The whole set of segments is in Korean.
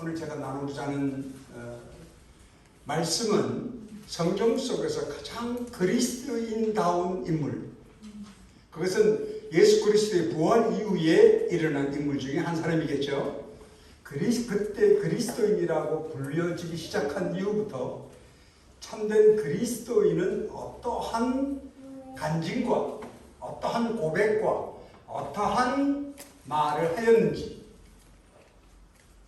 오늘 제가 나누고자 하는 말씀은 성경 속에서 가장 그리스도인다운 인물, 그것은 예수 그리스도의 부활 이후에 일어난 인물 중에 한 사람이겠죠. 그때 그리스도인이라고 불려지기 시작한 이후부터 참된 그리스도인은 어떠한 간증과 어떠한 고백과 어떠한 말을 하였는지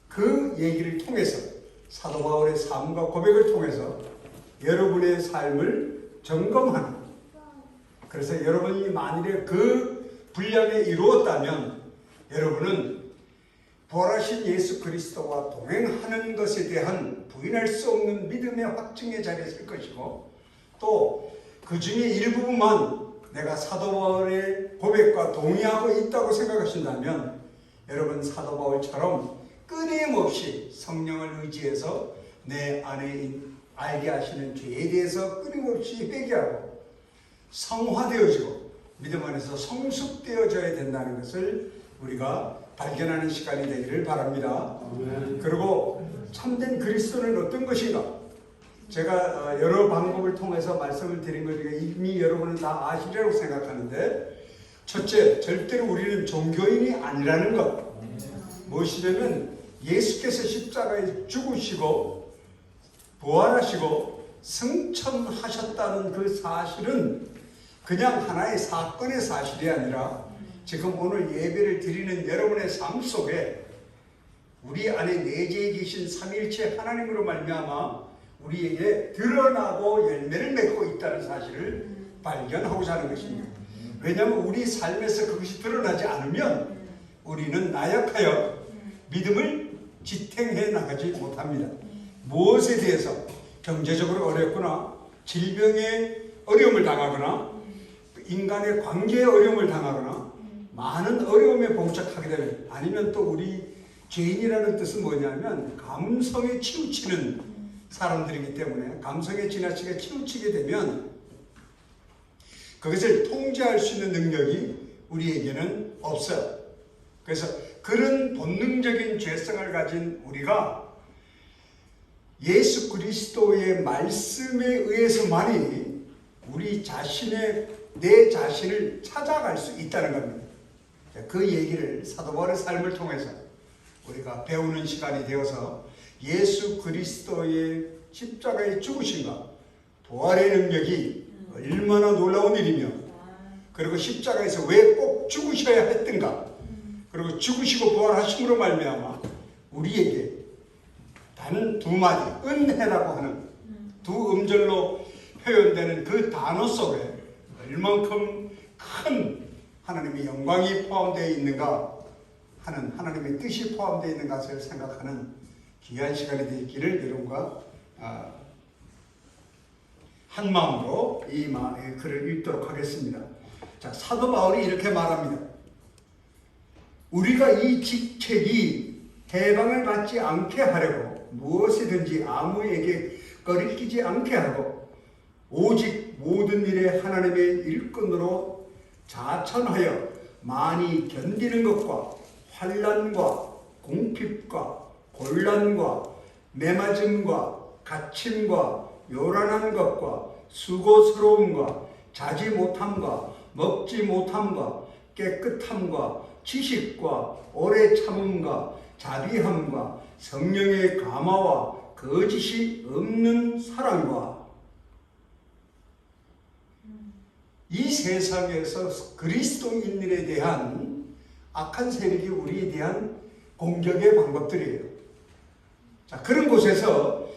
그 얘기를 통해서, 사도 바울의 삶과 고백을 통해서 여러분의 삶을 점검하는, 그래서 여러분이 만일에 그 분량에 이루었다면 여러분은 부활하신 예수 그리스도와 동행하는 것에 대한 부인할 수 없는 믿음의 확증의 자리에 설 것이고, 또 그 중에 일부분만 내가 사도 바울의 고백과 동의하고 있다고 생각하신다면 여러분 사도 바울처럼 끊임없이 성령을 의지해서 내 안에 알게 하시는 죄에 대해서 끊임없이 회개하고 성화되어지고 믿음 안에서 성숙되어져야 된다는 것을 우리가 발견하는 시간이 되기를 바랍니다. 그리고 참된 그리스도는 어떤 것인가? 제가 여러 방법을 통해서 말씀을 드린 것 중에 이미 여러분은 다 아시리라고 생각하는데, 첫째, 절대로 우리는 종교인이 아니라는 것. 무엇이냐면 예수께서 십자가에 죽으시고 부활하시고 승천하셨다는 그 사실은 그냥 하나의 사건의 사실이 아니라 지금 오늘 예배를 드리는 여러분의 삶 속에 우리 안에 내재해 계신 삼위일체 하나님으로 말미암아 우리에게 드러나고 열매를 맺고 있다는 사실을 발견하고자 하는 것입니다. 왜냐하면 우리 삶에서 그것이 드러나지 않으면 우리는 나약하여 믿음을 지탱해 나가지 못합니다. 무엇에 대해서 경제적으로 어렵거나 질병에 어려움을 당하거나 인간의 관계에 어려움을 당하거나 많은 어려움에 봉착하게 되면, 아니면 또 우리 죄인이라는 뜻은 뭐냐면 감성에 치우치는 사람들이기 때문에 감성에 지나치게 치우치게 되면 그것을 통제할 수 있는 능력이 우리에게는 없어요. 그래서 그런 본능적인 죄성을 가진 우리가 예수 그리스도의 말씀에 의해서만이 우리 자신의 내 자신을 찾아갈 수 있다는 겁니다. 그 얘기를 사도 바울의 삶을 통해서 우리가 배우는 시간이 되어서 예수 그리스도의 십자가의 죽으심과 부활의 능력이 얼마나 놀라운 일이며, 그리고 십자가에서 왜 꼭 죽으셔야 했던가, 그리고 죽으시고 부활하심으로 말미암아 우리에게 단 두 마디 은혜라고 하는 두 음절로 표현되는 그 단어 속에 얼만큼 큰 하나님의 영광이 포함되어 있는가 하는, 하나님의 뜻이 포함되어 있는 것을 생각하는 귀한 시간이 되기를 여러분과 한 마음으로 이 글을 읽도록 하겠습니다. 자, 사도 바울이 이렇게 말합니다. 우리가 이 직책이 해방을 받지 않게 하려고 무엇이든지 아무에게 거리끼지 않게 하고 오직 모든 일에 하나님의 일꾼으로 자천하여 많이 견디는 것과 환난과 궁핍과 곤란과 매맞음과 갇힘과 요란한 것과 수고스러움과 자지 못함과 먹지 못함과 깨끗함과 지식과 오래 참음과 자비함과 성령의 감화와 거짓이 없는 사랑과, 이 세상에서 그리스도인들에 대한 악한 세력이 우리에 대한 공격의 방법들이에요. 자, 그런 곳에서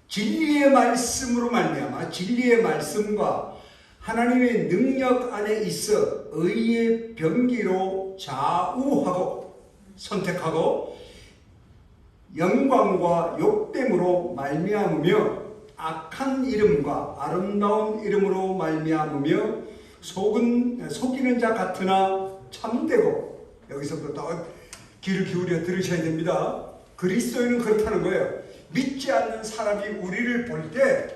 진리의 말씀으로 말미암아 진리의 말씀과 하나님의 능력 안에 있어 의의 병기로 좌우하고 선택하고 영광과 욕됨으로 말미암으며 악한 이름과 아름다운 이름으로 말미암으며 속이는 자 같으나 참되고, 여기서부터 더 귀를 기울여 들으셔야 됩니다. 그리스도인은 그렇다는 거예요. 믿지 않는 사람이 우리를 볼 때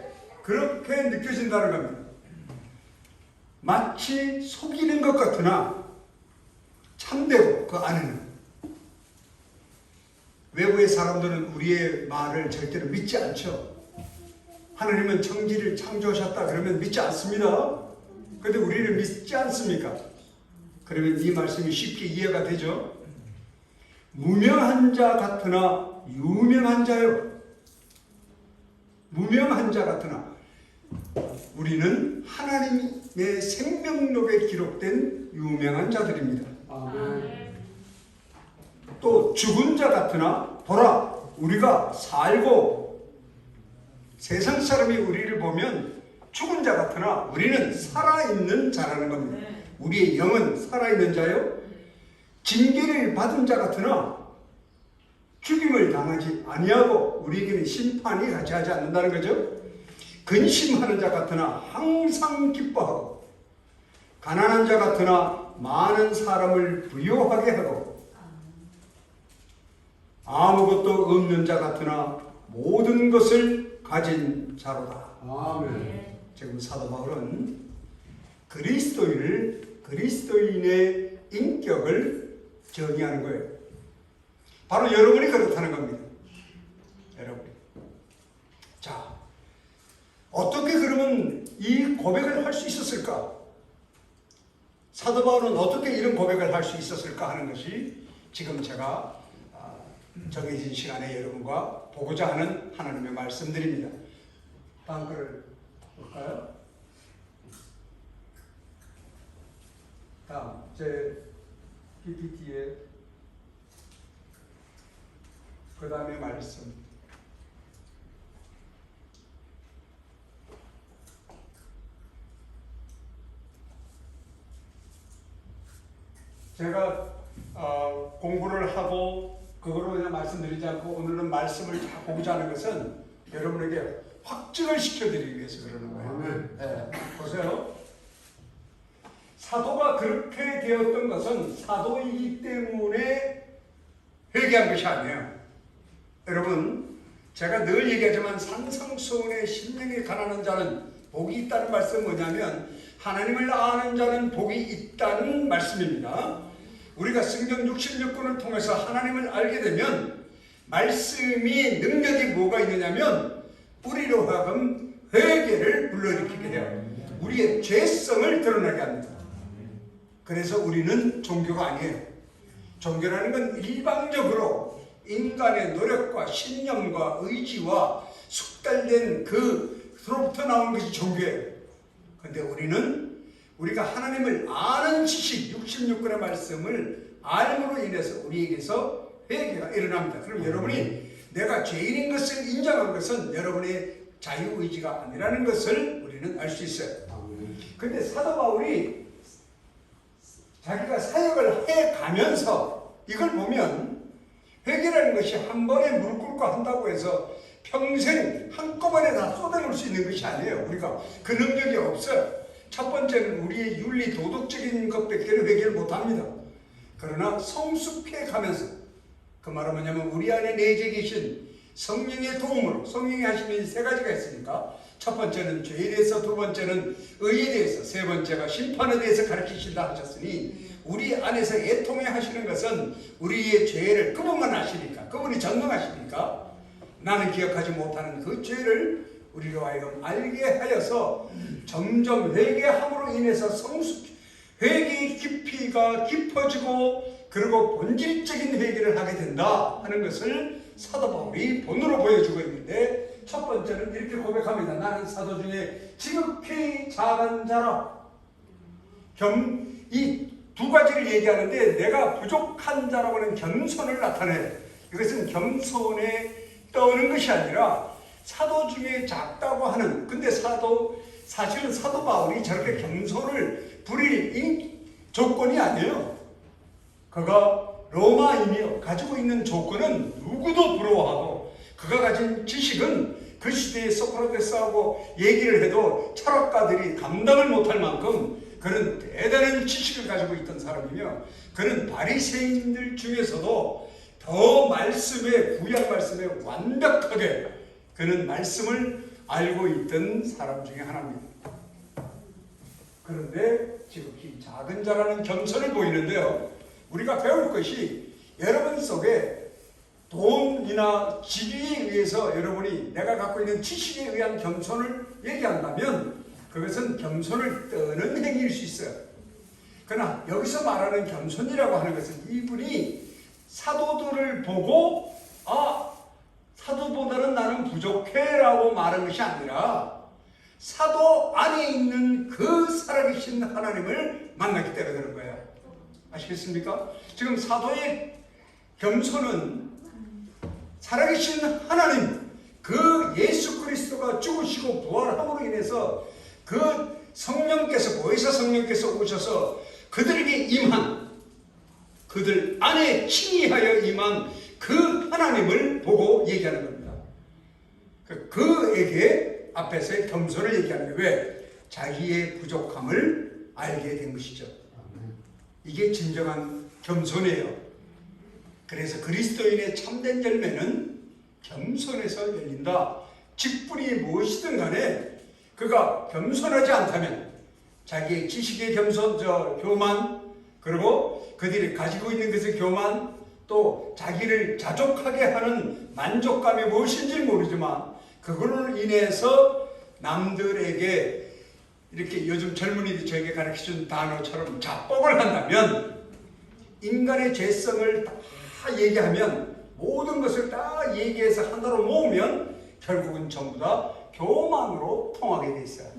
그렇게 느껴진다는 겁니다. 마치 속이는 것 같으나 참되고 그 안에는 외부의 사람들은 우리의 말을 절대로 믿지 않죠. 하나님은 청지를 창조하셨다 그러면 믿지 않습니다. 그런데 우리는 믿지 않습니까? 그러면 이 말씀이 쉽게 이해가 되죠. 무명한 자 같으나 유명한 자요. 무명한 자 같으나 우리는 하나님의 생명록에 기록된 유명한 자들입니다. 아멘. 또 죽은 자 같으나 보라 우리가 살고 세상 사람이 우리를 보면 죽은 자 같으나 우리는 살아있는 자라는 겁니다. 우리의 영은 살아있는 자요. 징계를 받은 자 같으나 죽임을 당하지 아니하고 우리에게는 심판이 가지하지 않는다는 거죠. 근심하는 자 같으나 항상 기뻐하고 가난한 자 같으나 많은 사람을 부유하게 하고 아무것도 없는 자 같으나 모든 것을 가진 자로다. 아멘. 지금 사도 바울은 그리스도인의 인격을 정의하는 거예요. 바로 여러분이 그렇다는 겁니다. 여러분. 자, 어떻게 그러면 이 고백을 할 수 있었을까? 사도 바울은 어떻게 이런 고백을 할 수 있었을까 하는 것이 지금 제가 정해진 시간에 여러분과 보고자 하는 하나님의 말씀들입니다. 다음 글을 볼까요? 다음 제 PPT에 그 다음에 말씀. 제가 공부를 하고 그거로 그냥 말씀드리지 않고 오늘은 말씀을 다 보고자 하는 것은 여러분에게 확증을 시켜드리기 위해서 그러는 거예요. 네, 보세요. 사도가 그렇게 되었던 것은 사도이기 때문에 회개한 것이 아니에요. 여러분, 제가 늘 얘기하지만 산상수훈의 심령이 가난한 자는 복이 있다는 말씀은 뭐냐면 하나님을 아는 자는 복이 있다는 말씀입니다. 우리가 성경 66권을 통해서 하나님을 알게 되면 말씀이 능력이 뭐가 있느냐면 우리로 하여금 회개를 불러일으키게 해요. 우리의 죄성을 드러나게 합니다. 그래서 우리는 종교가 아니에요. 종교라는 건 일방적으로 인간의 노력과 신념과 의지와 숙달된 그로부터 나온 것이 종교예요. 그런데 우리가 하나님을 아는 지식, 66권의 말씀을 알므로 인해서 우리에게서 회개가 일어납니다. 그럼 여러분이 내가 죄인인 것을 인정한 것은 여러분의 자유의지가 아니라는 것을 우리는 알 수 있어요. 그런데 사도 바울이 자기가 사역을 해가면서 이걸 보면 회개라는 것이 한 번에 무릎 꿇고 한다고 해서 평생 한꺼번에 다 쏟아놓을 수 있는 것이 아니에요. 우리가 그 능력이 없어요. 첫 번째는 우리의 윤리 도덕적인 것밖에 회개를 못합니다. 그러나 성숙해 가면서 그 말은 뭐냐면 우리 안에 내재 계신 성령의 도움으로 성령이 하시는 세 가지가 있으니까 첫 번째는 죄에 대해서, 두 번째는 의에 대해서, 세 번째가 심판에 대해서 가르치신다 하셨으니 우리 안에서 애통해 하시는 것은 우리의 죄를 그분만 아시니까, 그분이 전능하시니까 나는 기억하지 못하는 그 죄를 우리로 하여금 알게 하여서 점점 회개함으로 인해서 회개의 깊이가 깊어지고 그리고 본질적인 회개를 하게 된다 하는 것을 사도 바울이 본으로 보여주고 있는데 첫 번째는 이렇게 고백합니다. 나는 사도 중에 지극히 작은 자라. 이 두 가지를 얘기하는데 내가 부족한 자라고 하는 겸손을 나타내요. 이것은 겸손에 떠오르는 것이 아니라 사도 중에 작다고 하는, 근데 사실은 사도 바울이 저렇게 겸손을 부릴 조건이 아니에요. 그가 로마인이요. 가지고 있는 조건은 누구도 부러워하고 그가 가진 지식은 그 시대의 소크라테스하고 얘기를 해도 철학가들이 감당을 못할 만큼 그는 대단한 지식을 가지고 있던 사람이며 그는 바리새인들 중에서도 더 구약 말씀에 완벽하게 그는 말씀을 알고 있던 사람 중에 하나입니다. 그런데 지극히 작은 자라는 겸손을 보이는데요. 우리가 배울 것이 여러분 속에 돈이나 지위에 의해서 여러분이 내가 갖고 있는 지식에 의한 겸손을 얘기한다면 그것은 겸손을 떠는 행위일 수 있어요. 그러나 여기서 말하는 겸손이라고 하는 것은 이분이 사도들을 보고 사도보다는 나는 부족해라고 말한 것이 아니라 사도 안에 있는 그 살아계신 하나님을 만났기 때문에 그런 거예요. 아시겠습니까? 지금 사도의 겸손은 살아계신 하나님, 그 예수 그리스도가 죽으시고 부활함으로 인해서 그 성령께서, 보혜사 성령께서 오셔서 그들에게 임한, 그들 안에 칭의하여 임한 그 하나님을 보고 얘기하는 겁니다. 그에게 앞에서 겸손을 얘기하는 거예요. 왜? 자기의 부족함을 알게 된 것이죠. 이게 진정한 겸손이에요. 그래서 그리스도인의 참된 열매는 겸손에서 열린다. 직분이 무엇이든 간에 그가 겸손하지 않다면 자기의 지식의 교만, 그리고 그들이 가지고 있는 것의 교만, 또 자기를 자족하게 하는 만족감이 무엇인지 모르지만 그걸로 인해서 남들에게 이렇게 요즘 젊은이들이 저에게 가르쳐준 단어처럼 자뻑을 한다면, 인간의 죄성을 다 얘기하면, 모든 것을 다 얘기해서 하나로 모으면 결국은 전부 다 교만으로 통하게 돼 있어요.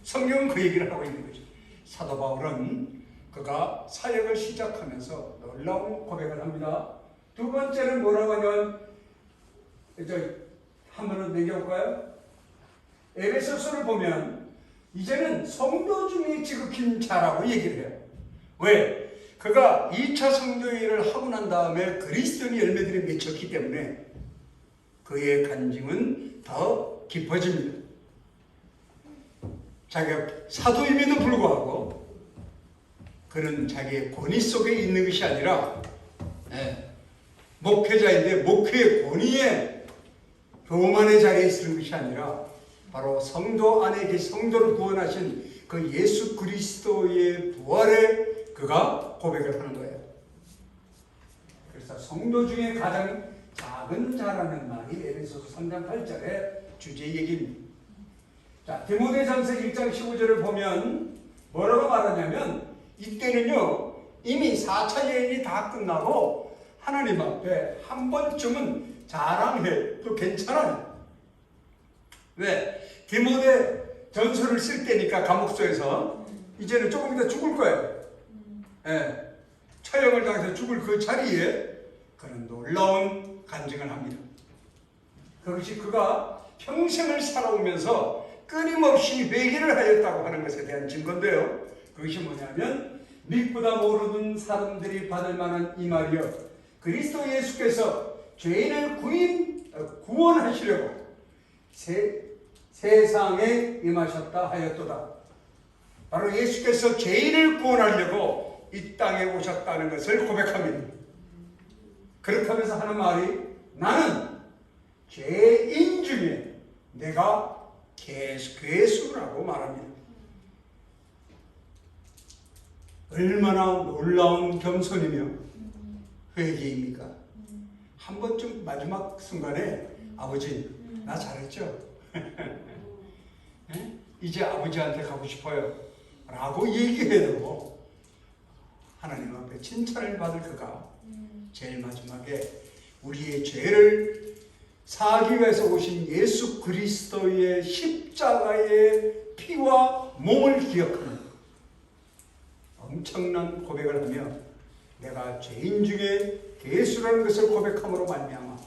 성경은 그 얘기를 하고 있는 거죠. 사도 바울은 그가 사역을 시작하면서 놀라운 고백을 합니다. 두 번째는 뭐라고 하냐면, 한번 넘겨볼까요? 에베소서를 보면 이제는 성도 중에 지극히 자라고 얘기를 해요. 왜? 그가 2차 성도회를 하고 난 다음에 그리스도인의 열매들이 맺혔기 때문에 그의 간증은 더 깊어집니다. 자기가 사도임에도 불구하고 그는 자기의 권위 속에 있는 것이 아니라 목회자인데 목회의 권위에 교만의 자리에 있는 것이 아니라 바로 성도 안에 계신 성도를 구원하신 그 예수 그리스도의 부활에 그가 고백을 하는 거예요. 그래서 성도 중에 가장 작은 자라는 말이 에베소서 3장 8절의 주제 얘기입니다. 자, 디모데전서 1장 15절을 보면 뭐라고 말하냐면, 이때는요 이미 4차 여행이 다 끝나고 하나님 앞에 한 번쯤은 자랑해도 괜찮아요. 왜? 디모데 전서를 쓸 때니까 감옥소에서 이제는 조금 이따 죽을 거예요. 처형을 당해서 죽을 그 자리에 그는 놀라운 간증을 합니다. 그것이 그가 평생을 살아오면서 끊임없이 회개를 하였다고 하는 것에 대한 증거인데요. 그것이 뭐냐면, 믿보다 모르는 사람들이 받을 만한 이 말이요, 그리스도 예수께서 죄인을 구원하시려고 세상에 임하셨다 하였도다. 바로 예수께서 죄인을 구원하려고 이 땅에 오셨다는 것을 고백합니다. 그렇게 하면서 하는 말이, 나는 죄인 중에 내가 괴수라고 말합니다. 얼마나 놀라운 겸손이며 회개입니까? 한 번쯤 마지막 순간에 아버지 나 잘했죠? 이제 아버지한테 가고 싶어요 라고 얘기해도 하나님 앞에 칭찬을 받을 그가 제일 마지막에 우리의 죄를 사하기 위해서 오신 예수 그리스도의 십자가의 피와 몸을 기억하는 엄청난 고백을 하며, 내가 죄인 중에 괴수라는 것을 고백함으로 말미암아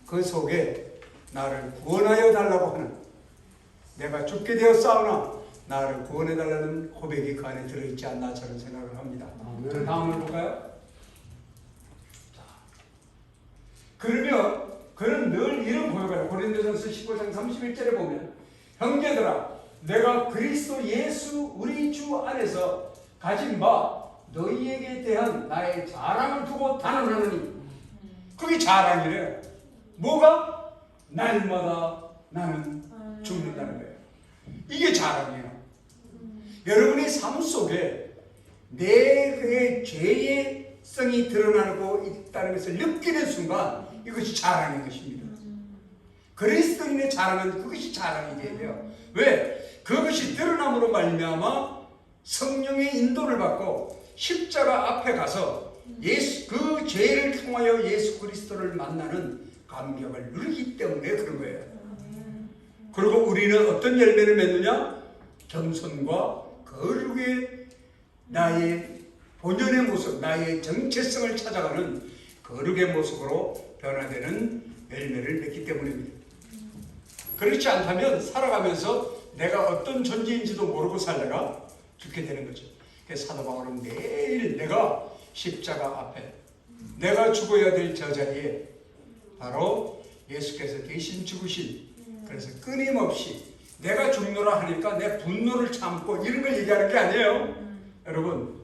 그 속에 나를 구원하여 달라고 하는, 내가 죽게 되었사오나 나를 구원해 달라는 고백이 그 안에 들어있지 않나 저는 생각을 합니다. 그 다음을 볼까요? 자, 그러면 그는 늘 이런 고백을 해요. 고린도전서 15장 31절에 보면, 형제들아 내가 그리스도 예수 우리 주 안에서 가진 바 너희에게 대한 나의 자랑을 두고 단언하느니, 그게 자랑이래요. 뭐가? 날마다 나는 죽는다는 거예요. 이게 자랑이에요. 여러분의 삶 속에 내 죄의 성이 영성이 드러나고 있다는 것을 느끼는 순간 이것이 자랑인 것입니다. 그리스도인의 자랑은 그것이 자랑이 돼야 돼요. 왜? 그것이 드러남으로 말미암아 성령의 인도를 받고 십자가 앞에 가서 그 죄를 통하여 예수 그리스도를 만나는 감격을 누리기 때문에 그런 거예요. 그리고 우리는 어떤 열매를 맺느냐? 겸손과 거룩의 나의 본연의 모습, 나의 정체성을 찾아가는 거룩의 모습으로 변화되는 열매를 맺기 때문입니다. 그렇지 않다면 살아가면서 내가 어떤 존재인지도 모르고 살다가 죽게 되는 거죠. 그래서 사도 바울은 매일 내가 십자가 앞에 내가 죽어야 될 저 자리에 바로 예수께서 대신 죽으신, 그래서 끊임없이 내가 죽노라 하니까 내 분노를 참고 이런 걸 얘기하는 게 아니에요. 여러분,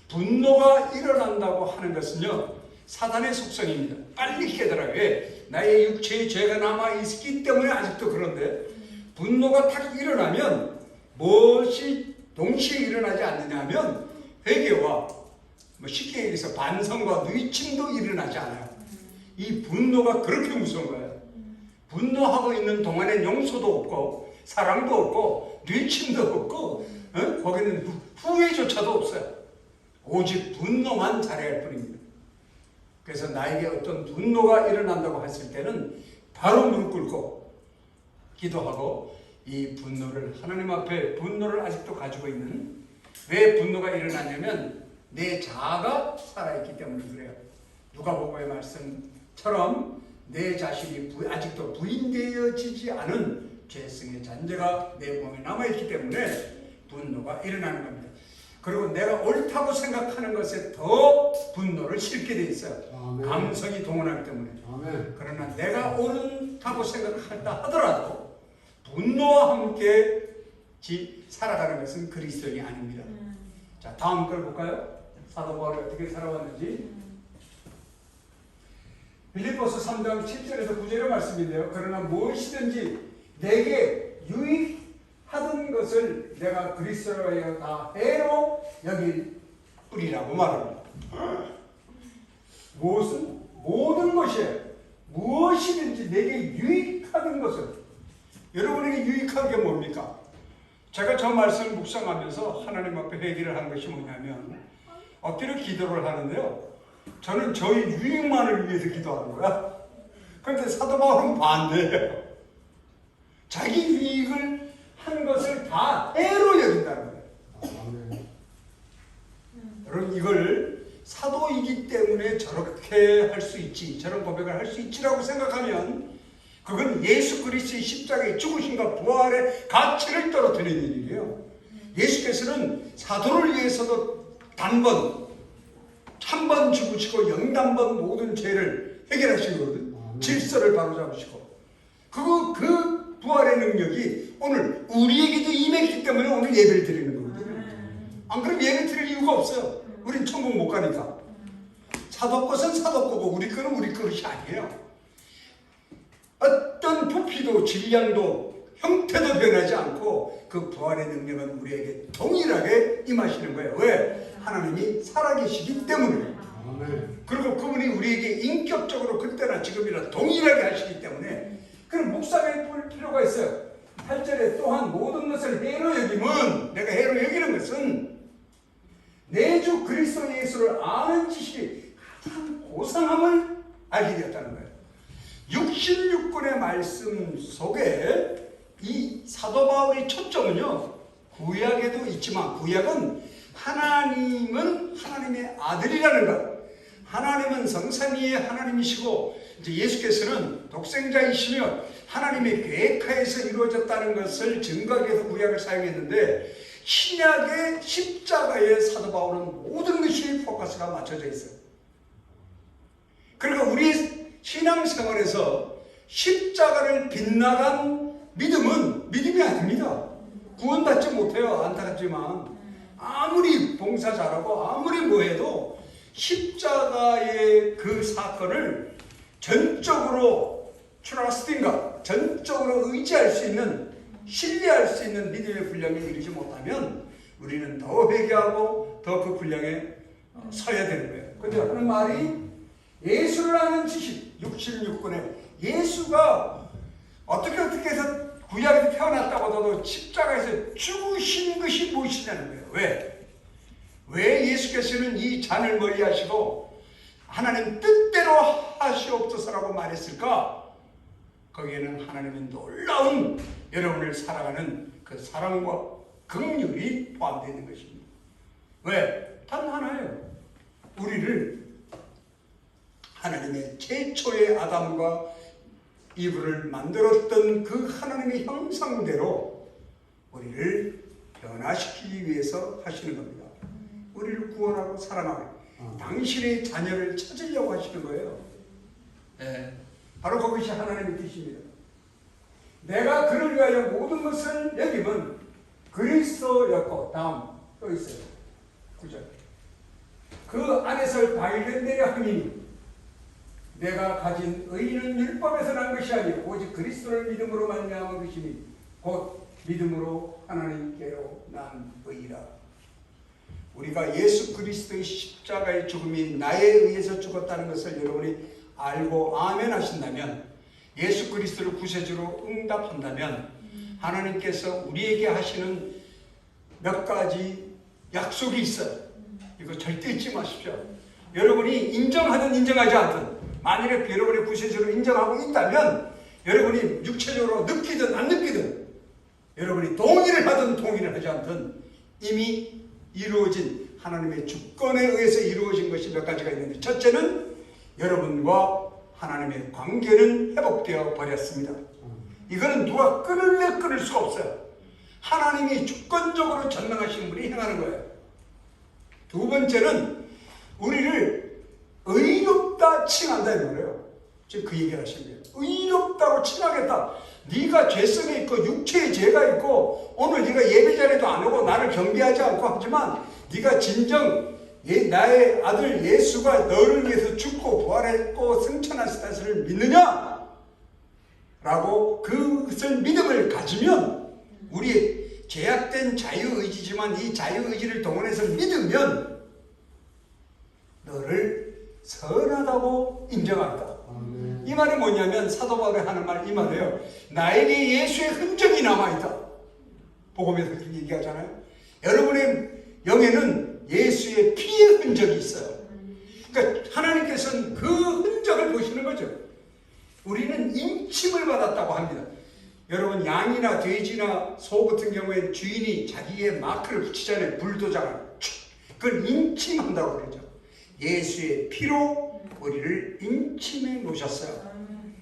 분노가 일어난다고 하는 것은요 사단의 속성입니다. 빨리 깨달아요. 왜? 나의 육체의 죄가 남아있기 때문에 아직도 그런데 분노가 딱 일어나면 무엇이 동시에 일어나지 않느냐 하면 회개와 쉽게 얘기해서 반성과 누이침도 일어나지 않아요. 이 분노가 그렇게 무서운 거예요. 분노하고 있는 동안엔 용서도 없고 사랑도 없고 누이침도 없고 거기는 후회조차도 없어요. 오직 분노만 잘해야 할 뿐입니다. 그래서 나에게 어떤 분노가 일어난다고 했을 때는 바로 무릎 꿇고 기도하고 이 분노를 하나님 앞에 분노를 아직도 가지고 있는, 왜 분노가 일어나냐면 내 자아가 살아있기 때문에 그래요. 누가복음의 말씀처럼 내 자신이 아직도 부인되어지지 않은 죄성의 잔재가 내 몸에 남아있기 때문에 분노가 일어나는 겁니다. 그리고 내가 옳다고 생각하는 것에 더 분노를 실게 돼 있어요. 아멘. 감성이 동원하기 때문에. 아멘. 그러나 내가 옳다고 생각한다 하더라도 분노와 함께 살아가는 것은 그리스도인이 아닙니다. 자, 다음 걸 볼까요? 사도 바울이 어떻게 살아왔는지. 빌립보서 3장 7절에서 9절의 말씀인데요. 그러나 무엇이든지 내게 유익하던 것을 내가 그리스도로 다 해로 여길 뿐이라고 말합니다. 무엇은? 모든 것이에요. 무엇이든지 내게 유익하던 것을. 여러분에게 유익한 게 뭡니까? 제가 저 말씀을 묵상하면서 하나님 앞에 회개를 한 것이 뭐냐면 엎드려 기도를 하는데요. 저는 저희 유익만을 위해서 기도하는 거야. 그런데 사도 바울은 반대예요. 자기 유익을 한 것을 다 해로 여긴다는 거예요. 여러분, 이걸 사도이기 때문에 저렇게 할 수 있지, 저런 고백을 할 수 있지라고 생각하면 그건 예수 그리스도의 십자가의 죽으심과 부활의 가치를 떨어뜨리는 일이에요. 예수께서는 사도를 위해서도 단번 한 번 죽으시고 영단번 모든 죄를 해결하시거든요. 질서를 바로잡으시고 그 부활의 능력이 오늘 우리에게도 임했기 때문에 오늘 예배를 드리는 거거든요. 안 그러면 예배 드릴 이유가 없어요. 우린 천국 못 가니까. 사도 것은 사도 거고 우리 거는 우리 것이 아니에요. 어떤 부피도 질량도 형태도 변하지 않고 그 부활의 능력은 우리에게 동일하게 임하시는 거예요. 왜? 하나님이 살아계시기 때문에. 그리고 그분이 우리에게 인격적으로 그때나 지금이나 동일하게 하시기 때문에 그럼 묵상해 볼 필요가 있어요. 8절에 또한 모든 것을 해로 여김은, 내가 해로 여기는 것은 내 주 그리스도 예수를 아는 지식이 가장 고상함을 알게 되었다는 거예요. 66권의 말씀 속에 이 사도 바울의 초점은요, 구약에도 있지만 구약은 하나님은 하나님의 아들이라는 것, 하나님은 성삼위의 하나님이시고 이제 예수께서는 독생자이시며 하나님의 계획하에서 이루어졌다는 것을 증거하기 위해서 구약을 사용했는데 신약의 십자가에 사도 바울은 모든 것이 포커스가 맞춰져 있어요. 그러니까 우리 신앙생활에서 십자가를 빗나간 믿음은 믿음이 아닙니다. 구원받지 못해요. 안타깝지만 아무리 봉사 잘하고 아무리 뭐해도 십자가의 그 사건을 전적으로 트러스팅과 전적으로 의지할 수 있는, 신뢰할 수 있는 믿음의 분량에 이르지 못하면 우리는 더 회개하고 더 그 분량에 서야 되는 거예요. 근데 하는 말이 예수를 아는 지식 66권에 예수가 어떻게 해서 구약에서 태어났다고 하더라도 십자가에서 죽으신 것이 무엇이냐는 거예요. 왜 예수께서는 이 잔을 멀리하시고 하나님 뜻대로 하시옵소서라고 말했을까? 거기에는 하나님의 놀라운 여러분을 사랑하는 그 사랑과 긍휼이 포함되어 있는 것입니다. 왜? 단 하나예요. 우리를 하나님의 최초의 아담과 이브를 만들었던 그 하나님의 형상대로 우리를 변화시키기 위해서 하시는 겁니다. 우리를 구원하고 사랑하고 당신의 자녀를 찾으려고 하시는 거예요. 네. 바로 그것이 하나님의 뜻입니다. 내가 그를 위하여 모든 것을 여기면 그리스도였고 다음 또 있어요. 9절. 그 안에서 발견되려 함이니 내가 가진 의는 율법에서 난 것이 아니고 오직 그리스도를 믿음으로 말미암은 것이니 곧 믿음으로 하나님께로 난 의라. 우리가 예수 그리스도의 십자가의 죽음이 나에 의해서 죽었다는 것을 여러분이 알고 아멘 하신다면, 예수 그리스도를 구세주로 응답한다면 하나님께서 우리에게 하시는 몇 가지 약속이 있어요. 이거 절대 잊지 마십시오. 여러분이 인정하든 인정하지 않든 만일에 여러분의 구세주로 인정하고 있다면 여러분이 육체적으로 느끼든 안 느끼든 여러분이 동의를 하든 동의를 하지 않든 이미 이루어진 하나님의 주권에 의해서 이루어진 것이 몇 가지가 있는데, 첫째는 여러분과 하나님의 관계는 회복되어 버렸습니다. 이거는 누가 끊을래 끊을 수가 없어요. 하나님이 주권적으로 전능하신 분이 행하는 거예요. 두 번째는 우리를 의롭다 칭한다 이 말이에요. 지금 그 얘기를 하신 거예요. 의롭다고 칭하겠다. 네가 죄성이 있고 육체의 죄가 있고 오늘 네가 예배 자리도 안 오고 나를 경배하지 않고 하지만 네가 진정 나의 아들 예수가 너를 위해서 죽고 부활했고 승천하신 것을 믿느냐? 라고 그것을 믿음을 가지면 우리의 제약된 자유의지지만 이 자유의지를 동원해서 믿으면 너를 선하다고 인정한다. 이 말이 뭐냐면 사도 바울이 하는 말 이 말이에요. 나에게 예수의 흔적이 남아있다. 복음에서 그렇게 얘기하잖아요. 여러분의 영에는 예수의 피의 흔적이 있어요. 그러니까 하나님께서는 그 흔적을 보시는 거죠. 우리는 인침을 받았다고 합니다. 여러분 양이나 돼지나 소 같은 경우에 주인이 자기의 마크를 붙이잖아요. 불도장을. 그걸 인침한다고 그러죠. 예수의 피로 우리를 인침해 놓으셨어요.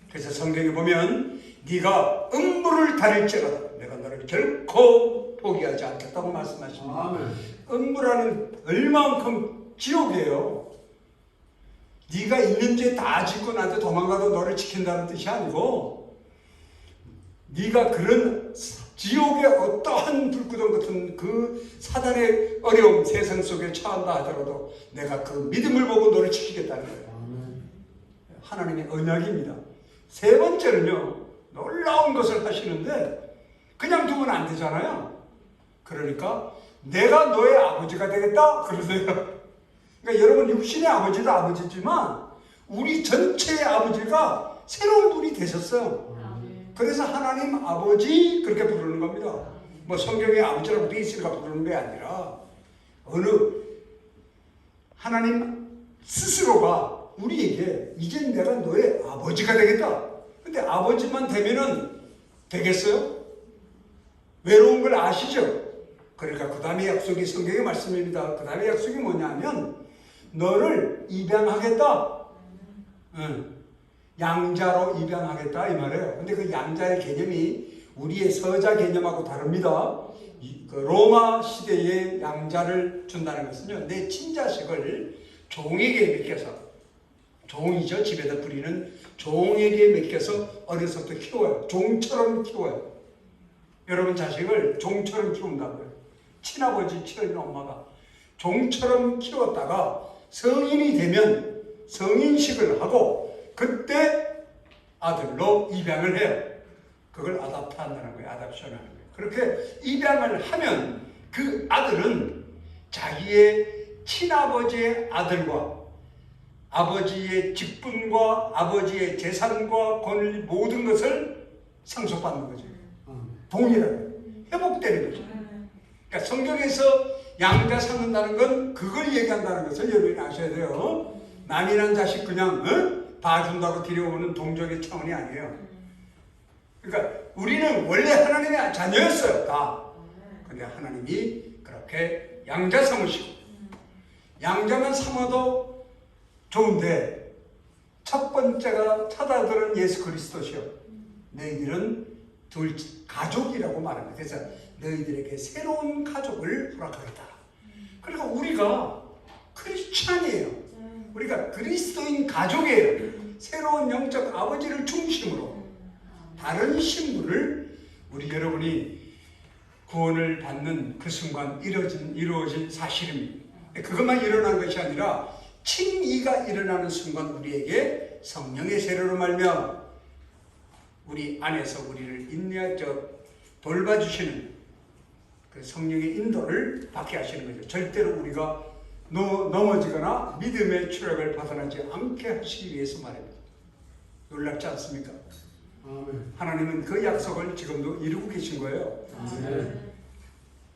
그래서 성경에 보면 네가 음부를 다닐지라도 내가 너를 결코 포기하지 않겠다고 말씀하십니다. 음부라는 얼마만큼 지옥이에요. 네가 있는 죄 다 짓고 나한테 도망가도 너를 지킨다는 뜻이 아니고, 네가 그런 지옥의 어떠한 불구덩 같은 그 사단의 어려움 세상 속에 처한다 하더라도 내가 그 믿음을 보고 너를 지키겠다는 거예요. 하나님의 언약입니다. 세 번째는요, 놀라운 것을 하시는데 그냥 두면 안 되잖아요. 그러니까 내가 너의 아버지가 되겠다 그러세요. 그러니까 여러분 육신의 아버지도 아버지지만 우리 전체의 아버지가 새로운 분이 되셨어요. 그래서 하나님 아버지 그렇게 부르는 겁니다. 뭐 성경에 아버지라고 되어 있으니까 부르는 게 아니라 어느 하나님 스스로가 우리에게 이제 내가 너의 아버지가 되겠다. 근데 아버지만 되면은 되겠어요? 외로운 걸 아시죠? 그러니까 그 다음에 약속이 성경의 말씀입니다. 그 다음에 약속이 뭐냐면 너를 입양하겠다. 양자로 입양하겠다 이 말이에요. 근데 그 양자의 개념이 우리의 서자 개념하고 다릅니다. 그 로마 시대의 양자를 준다는 것은요, 내 친자식을 종에게 맡겨서, 종이죠, 집에다 부리는 종에게 맡겨서 어려서부터 키워요. 종처럼 키워요. 여러분 자식을 종처럼 키운다고요. 친아버지, 친엄마 엄마가 종처럼 키웠다가 성인이 되면 성인식을 하고 그때 아들로 입양을 해요. 그걸 아답트한다는 거예요. 아답션하는 거예요. 그렇게 입양을 하면 그 아들은 자기의 친아버지의 아들과 아버지의 직분과 아버지의 재산과 권리 모든 것을 상속받는 거죠. 동일하게 회복되는 거죠. 그러니까 성경에서 양자 삼는다는 건 그걸 얘기한다는 것을 여러분이 아셔야 돼요. 남이란 자식 그냥 봐준다고 들여오는 동족의 차원이 아니에요. 그러니까 우리는 원래 하나님의 자녀였어요. 다. 근데 하나님이 그렇게 양자 삼으시고 양자만 삼아도 좋은데 첫 번째가 찾아들은 예수 그리스도시요. 너희들은 둘 가족이라고 말합니다. 그래서 너희들에게 새로운 가족을 허락하겠다. 그러니까 우리가 크리스찬이에요. 우리가 그리스도인 가족이에요. 새로운 영적 아버지를 중심으로 다른 신분을 우리 여러분이 구원을 받는 그 순간 이루어진 사실입니다. 그것만 일어난 것이 아니라 칭의가 일어나는 순간 우리에게 성령의 세례로 말미암아 우리 안에서 우리를 돌봐주시는 그 성령의 인도를 받게 하시는 거죠. 절대로 우리가 넘어지거나 믿음의 추락을 벗어나지 않게 하시기 위해서 말입니다. 놀랍지 않습니까? 아멘. 하나님은 그 약속을 지금도 이루고 계신 거예요. 아멘.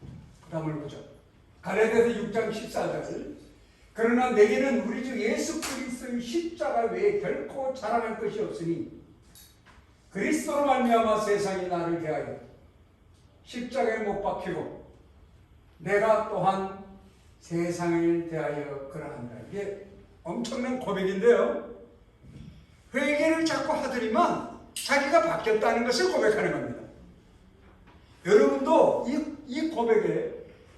그 다음을 보죠. 갈라디아서 6장 14절. 그러나 내게는 우리 주 예수 그리스도의 십자가 외에 결코 자랑할 것이 없으니 그리스도로 말미암아 세상이 나를 대하여 십자가에 못 박히고 내가 또한 세상을 대하여 그러한다. 이게 엄청난 고백인데요. 회개를 자꾸 하더니만 자기가 바뀌었다는 것을 고백하는 겁니다. 여러분도 이 고백에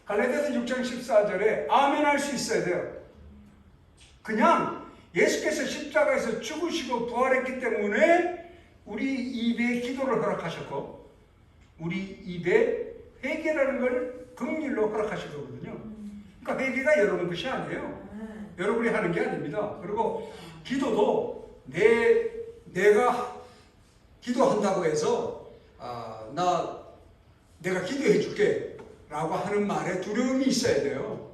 갈라디아서 6장 14절에 아멘 할 수 있어야 돼요. 그냥 예수께서 십자가에서 죽으시고 부활했기 때문에 우리 입에 기도를 허락하셨고 우리 입에 회개라는 걸 긍휼로 허락하신 거거든요. 그러니까 회개가 여러분 것이 아니에요. 여러분이 하는 게 아닙니다. 그리고 기도도 내가 기도한다고 해서 내가 기도해 줄게 라고 하는 말에 두려움이 있어야 돼요.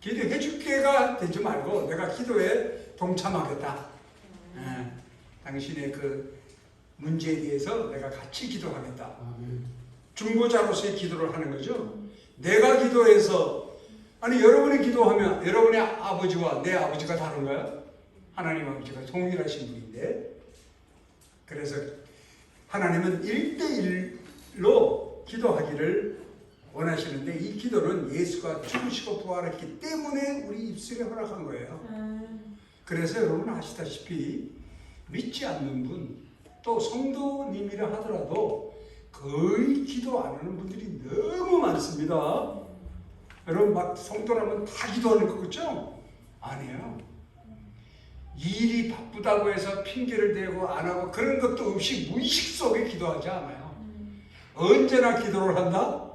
기도해 줄게가 되지 말고 내가 기도에 동참하겠다. 당신의 그 문제에 대해서 내가 같이 기도하겠다. 중보자로서의 기도를 하는 거죠. 내가 기도해서 여러분이 기도하면 여러분의 아버지와 내 아버지가 다른가요? 하나님 아버지가 동일하신 분인데 그래서 하나님은 1대1로 기도하기를 원하시는데 이 기도는 예수가 죽으시고 부활했기 때문에 우리 입술에 허락한 거예요. 그래서 여러분 아시다시피 믿지 않는 분 또 성도님이라 하더라도 거의 기도 안 하는 분들이 너무 많습니다. 여러분 막 성도라면 다 기도하는 거 같죠? 아니에요. 일이 바쁘다고 해서 핑계를 대고 안 하고 그런 것도 없이 무의식 속에 기도하지 않아요. 언제나 기도를 한다?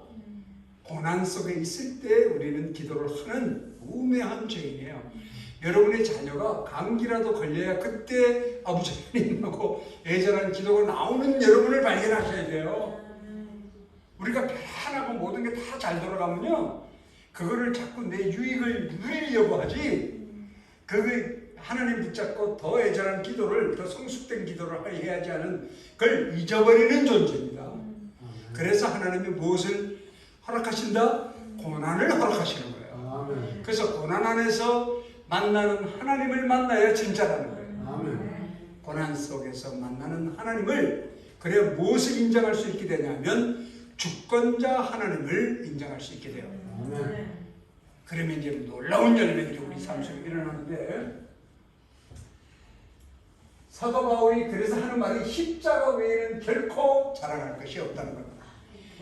고난 속에 있을 때 우리는 기도를 하는 우매한 죄인이에요. 여러분의 자녀가 감기라도 걸려야 그때 아버지 하나님하고 애절한 기도가 나오는 여러분을 발견하셔야 돼요. 우리가 편하고 모든 게 다 잘 돌아가면요 그거를 자꾸 내 유익을 누리려고 하지 그걸 하나님 붙잡고 더 애절한 기도를 더 성숙된 기도를 해야지 하는 걸 잊어버리는 존재입니다. 그래서 하나님이 무엇을 허락하신다? 고난을 허락하시는 거예요. 그래서 고난 안에서 만나는 하나님을 만나야 진짜라는 거예요. 고난 속에서 만나는 하나님을 그래야 무엇을 인정할 수 있게 되냐면 주권자 하나님을 인정할 수 있게 돼요. 그러면 이제 놀라운 열매들이 우리 삶 속에 일어나는데 사도 바울이 그래서 하는 말이 십자가 외에는 결코 자랑할 것이 없다는 겁니다.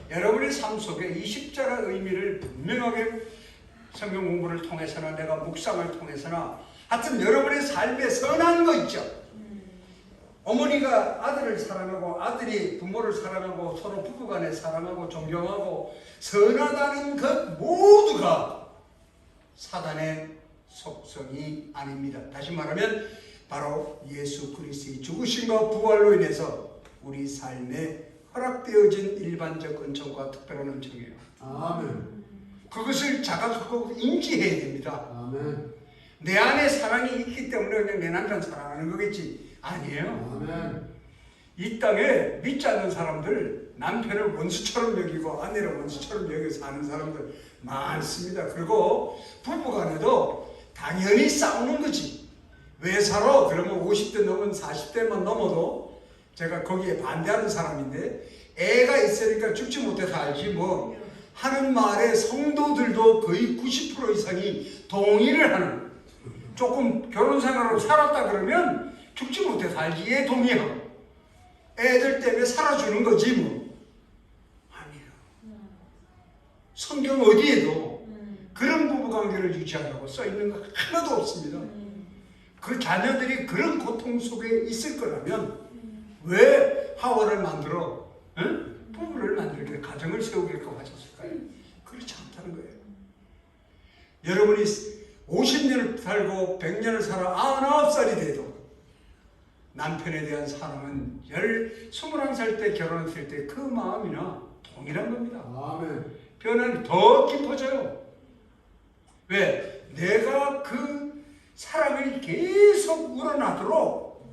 여러분의 삶 속에 이 십자가 의미를 분명하게 성경 공부를 통해서나 내가 묵상을 통해서나 하여튼 여러분의 삶에 선한 거 있죠. 어머니가 아들을 사랑하고 아들이 부모를 사랑하고 서로 부부간에 사랑하고 존경하고 선하다는 것 모두가 사단의 속성이 아닙니다. 다시 말하면 바로 예수 그리스도의 죽으심과 부활로 인해서 우리 삶에 허락되어진 일반적 은총과 특별한 은총이에요. 아멘. 그것을 자각하고 인지해야 됩니다. 아멘. 내 안에 사랑이 있기 때문에 그냥 내 남편 사랑하는 거겠지. 아니에요. 아멘. 이 땅에 믿지 않는 사람들, 남편을 원수처럼 여기고 아내를 원수처럼 여기고 사는 사람들 많습니다. 그리고 부부간에도 당연히 싸우는 거지. 왜 살아? 그러면 50대 넘은 40대만 넘어도, 제가 거기에 반대하는 사람인데, 애가 있으니까 죽지 못해 살지 뭐 하는 말에 성도들도 거의 90% 이상이 동의를 하는, 조금 결혼 생활로 살았다 그러면 죽지 못해 살기에 동의하고 애들 때문에 살아주는 거지 뭐. 아니에요. 성경 어디에도 그런 부부관계를 유지하라고 써있는 거 하나도 없습니다. 그 자녀들이 그런 고통 속에 있을 거라면 왜 하와를 만들어, 응? 부부를 만들게 가정을 세우기를 하셨을까요? 그렇지 않다는 거예요. 여러분이 50년을 살고 100년을 살아 99살이 돼도 남편에 대한 사랑은 21살 때 결혼했을 때 그 마음이나 동일한 겁니다. 아멘. 변화는 더 깊어져요. 왜? 내가 그 사랑을 계속 우러나도록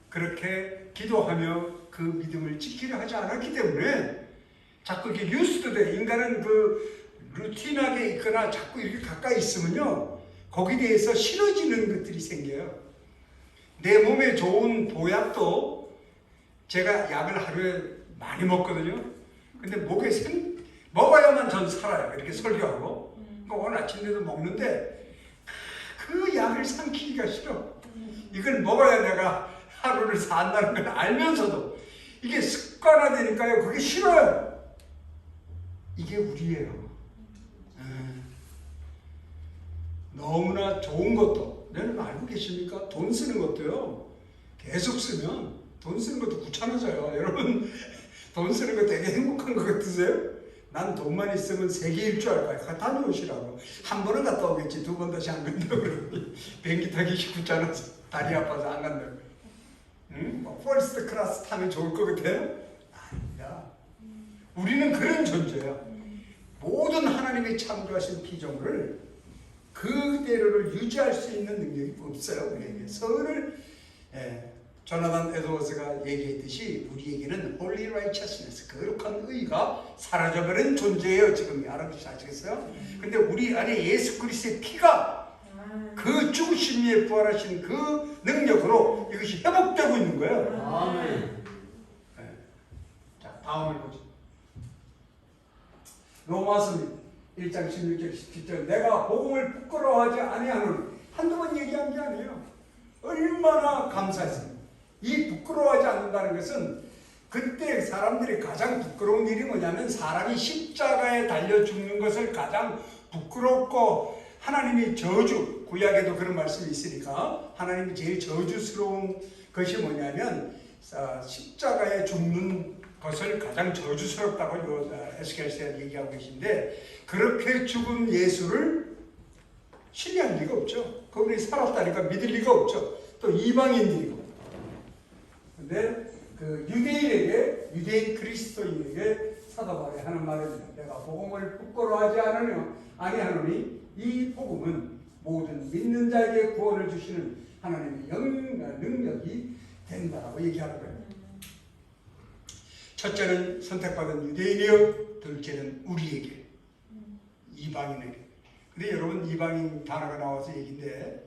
그렇게 기도하며 그 믿음을 지키려 하지 않았기 때문에 자꾸 이렇게 뉴스도 돼. 인간은 그 루틴하게 있거나 자꾸 이렇게 가까이 있으면요, 거기에 대해서 싫어지는 것들이 생겨요. 내 몸에 좋은 보약도 제가 약을 하루에 많이 먹거든요. 근데 목에 먹어야만 전 살아요. 이렇게 설교하고. 그러니까 오늘 아침에도 먹는데 그 약을 삼키기가 싫어. 이걸 먹어야 내가 하루를 산다는 걸 알면서도 이게 습관화되니까요. 그게 싫어요. 이게 우리예요. 너무나 좋은 것도, 여러분 알고 계십니까? 돈 쓰는 것도요, 계속 쓰면 돈 쓰는 것도 귀찮아져요. 여러분 돈 쓰는 거 되게 행복한 것 같으세요? 난 돈만 있으면 세계 일주 할 거야. 다녀오시라고. 한 번은 갔다 오겠지. 두 번 다시 안 간다고 그러고. 비행기 타기 귀찮아서 다리 아파서 안 간다고. 응? 뭐 퍼스트 클래스 타면 좋을 것 같아요? 아닙니다. 우리는 그런 존재야. 모든 하나님이 창조하신 피조물을 그대로를 유지할 수 있는 능력이 없어요. 우리에게 선을, 조나단 에드워즈가 얘기했듯이 우리에게는 holy righteousness, 거룩한 의가 사라져버린 존재예요. 지금 알아보시겠어요? 근데 우리 안에 예수 그리스도의 피가 그 죽으심 위에 부활하신 그 능력으로 이것이 회복되고 있는 거예요. 아멘. 자, 다음을 보죠. 로마서 1장 16절 17절, 내가 복음을 부끄러워하지 아니하노니, 한두 번 얘기한 게 아니에요. 얼마나 감사했습니다. 이 부끄러워하지 않는다는 것은 그때 사람들이 가장 부끄러운 일이 뭐냐면 사람이 십자가에 달려 죽는 것을 가장 부끄럽고, 하나님이 저주, 구약에도 그런 말씀이 있으니까 하나님이 제일 저주스러운 것이 뭐냐면 십자가에 죽는 것을 가장 저주스럽다고 에스겔서에 얘기하고 계신데, 그렇게 죽은 예수를 신뢰할 리가 없죠. 그분이 살았다니까 믿을 리가 없죠. 또 이방인들이고. 근데 그 유대인 그리스도인에게 사도 바울이 하는 말입니다. 내가 복음을 부끄러워하지 아니하노니 이 복음은 모든 믿는 자에게 구원을 주시는 하나님의 능력이 된다라고 얘기하는 거예요. 첫째는 선택받은 유대인이요, 둘째는 우리에게, 이방인에게. 근데 여러분, 이방인 단어가 나와서 얘기인데,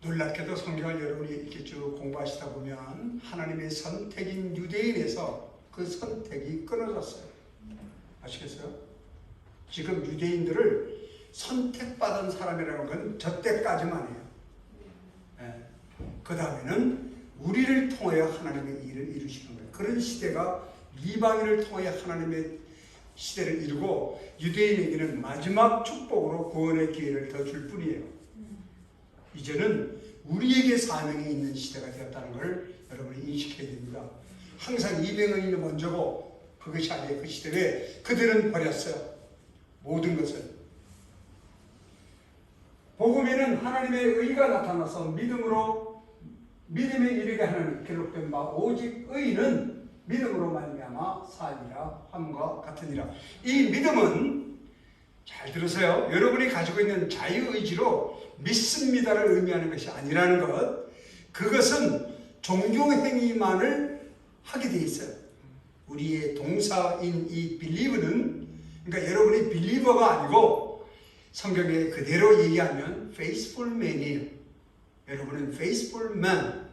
놀랍게도 성경을 여러분이 이렇게 쭉 공부하시다 보면 하나님의 선택인 유대인에서 그 선택이 끊어졌어요. 아시겠어요? 지금 유대인들을 선택받은 사람이라는 건 저 때까지만 해요. 그 다음에는 우리를 통하여 하나님의 일을 이루시는 거예요. 그런 시대가 이방인을 통하여 하나님의 시대를 이루고, 유대인에게는 마지막 축복으로 구원의 기회를 더 줄 뿐이에요. 이제는 우리에게 사명이 있는 시대가 되었다는 걸 여러분이 인식해야 됩니다. 항상 이방인이 먼저고 그것이 아니에요. 그 시대 왜 그들은 버렸어요. 모든 것을. 복음에는 하나님의 의가 나타나서 믿음에 이르게 하는 기록된 바 오직 의는 믿음으로 말미암아 살리라 함과 같으니라. 이 믿음은, 잘 들으세요, 여러분이 가지고 있는 자유의지로 믿습니다를 의미하는 것이 아니라는 것. 그것은 종교 행위만을 하게 돼 있어요. 우리의 동사인 이 believe는, 그러니까 여러분이 believer가 아니고 성경에 그대로 얘기하면 faithful man이에요. 여러분은 faithful man,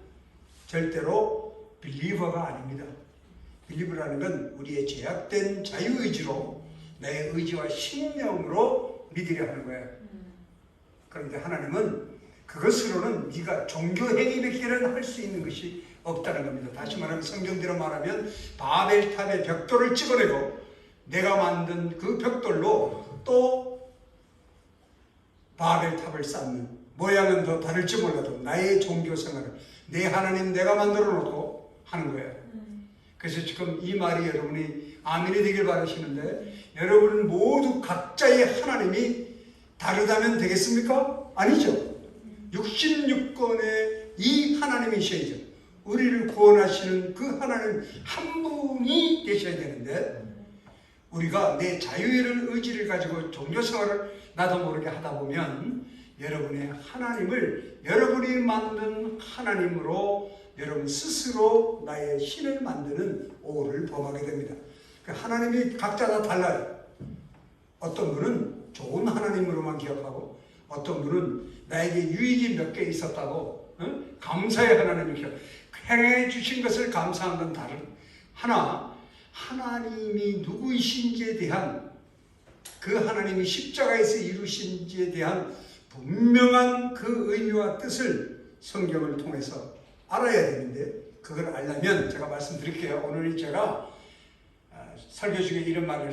절대로 believer가 아닙니다. believer라는 건 우리의 제약된 자유의지로 내 의지와 신념으로 믿으려 하는 거예요. 그런데 하나님은 그것으로는 네가 종교 행위밖에는 할 수 있는 것이 없다는 겁니다. 다시 말하면 성경대로 말하면 바벨탑의 벽돌을 찍어내고 내가 만든 그 벽돌로 또 바벨탑을 쌓는, 모양은 더 다를지 몰라도 나의 종교 생활을 내 하나님 내가 만들어 놓고 하는 거예요. 그래서 지금 이 말이 여러분이 아멘이 되길 바라시는데, 여러분은 모두 각자의 하나님이 다르다면 되겠습니까? 아니죠. 66권의 이 하나님이셔야죠. 우리를 구원하시는 그 하나님 한 분이 계셔야 되는데, 우리가 내 자유의 의지를 가지고 종교생활을 나도 모르게 하다 보면 여러분의 하나님을 여러분이 만든 하나님으로 여러분 스스로 나의 신을 만드는 오를 범하게 됩니다. 하나님이 각자 다 달라요. 어떤 분은 좋은 하나님으로만 기억하고, 어떤 분은 나에게 유익이 몇 개 있었다고 감사의 하나님을 기억, 행해 주신 것을 감사한 건 다른 하나, 하나님이 누구이신지에 대한, 그 하나님이 십자가에서 이루신지에 대한 분명한 그 의미와 뜻을 성경을 통해서 알아야 되는데, 그걸 알려면 제가 말씀드릴게요. 오늘 제가 설교 중에 이런 말을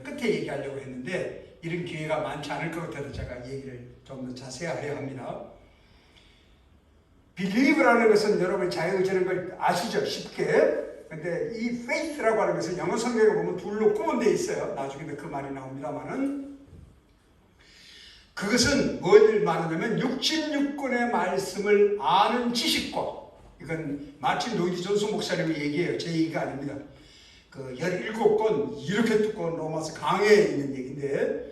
끝에 얘기하려고 했는데 이런 기회가 많지 않을 것 같아서 제가 얘기를 좀 더 자세히 하려 합니다. believe라는 것은 여러분이 자유의지라는 걸 아시죠? 쉽게. 근데 이 faith라고 하는 것은 영어 성경에 보면 둘로 구분되어 있어요. 나중에 그 말이 나옵니다만은, 그것은 뭘 말하냐면 66권의 말씀을 아는 지식과, 이건 마틴 로이드 존스 목사님의 얘기예요. 제 얘기가 아닙니다. 그 17권 이렇게 두꺼운 로마서 강해에 있는 얘기인데,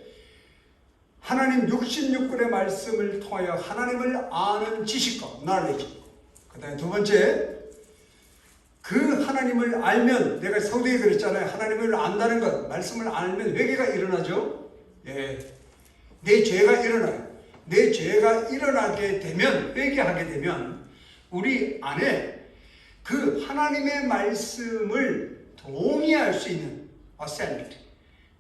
하나님 66권의 말씀을 통하여 하나님을 아는 지식과 knowledge. 그 다음에 두 번째, 그 하나님을 알면, 내가 서두에 그랬잖아요. 하나님을 안다는 것, 말씀을 알면 회개가 일어나죠. 예, 내 죄가 일어나요. 내 죄가 일어나게 되면, 회개하게 되면 우리 안에 그 하나님의 말씀을 동의할 수 있는 assent,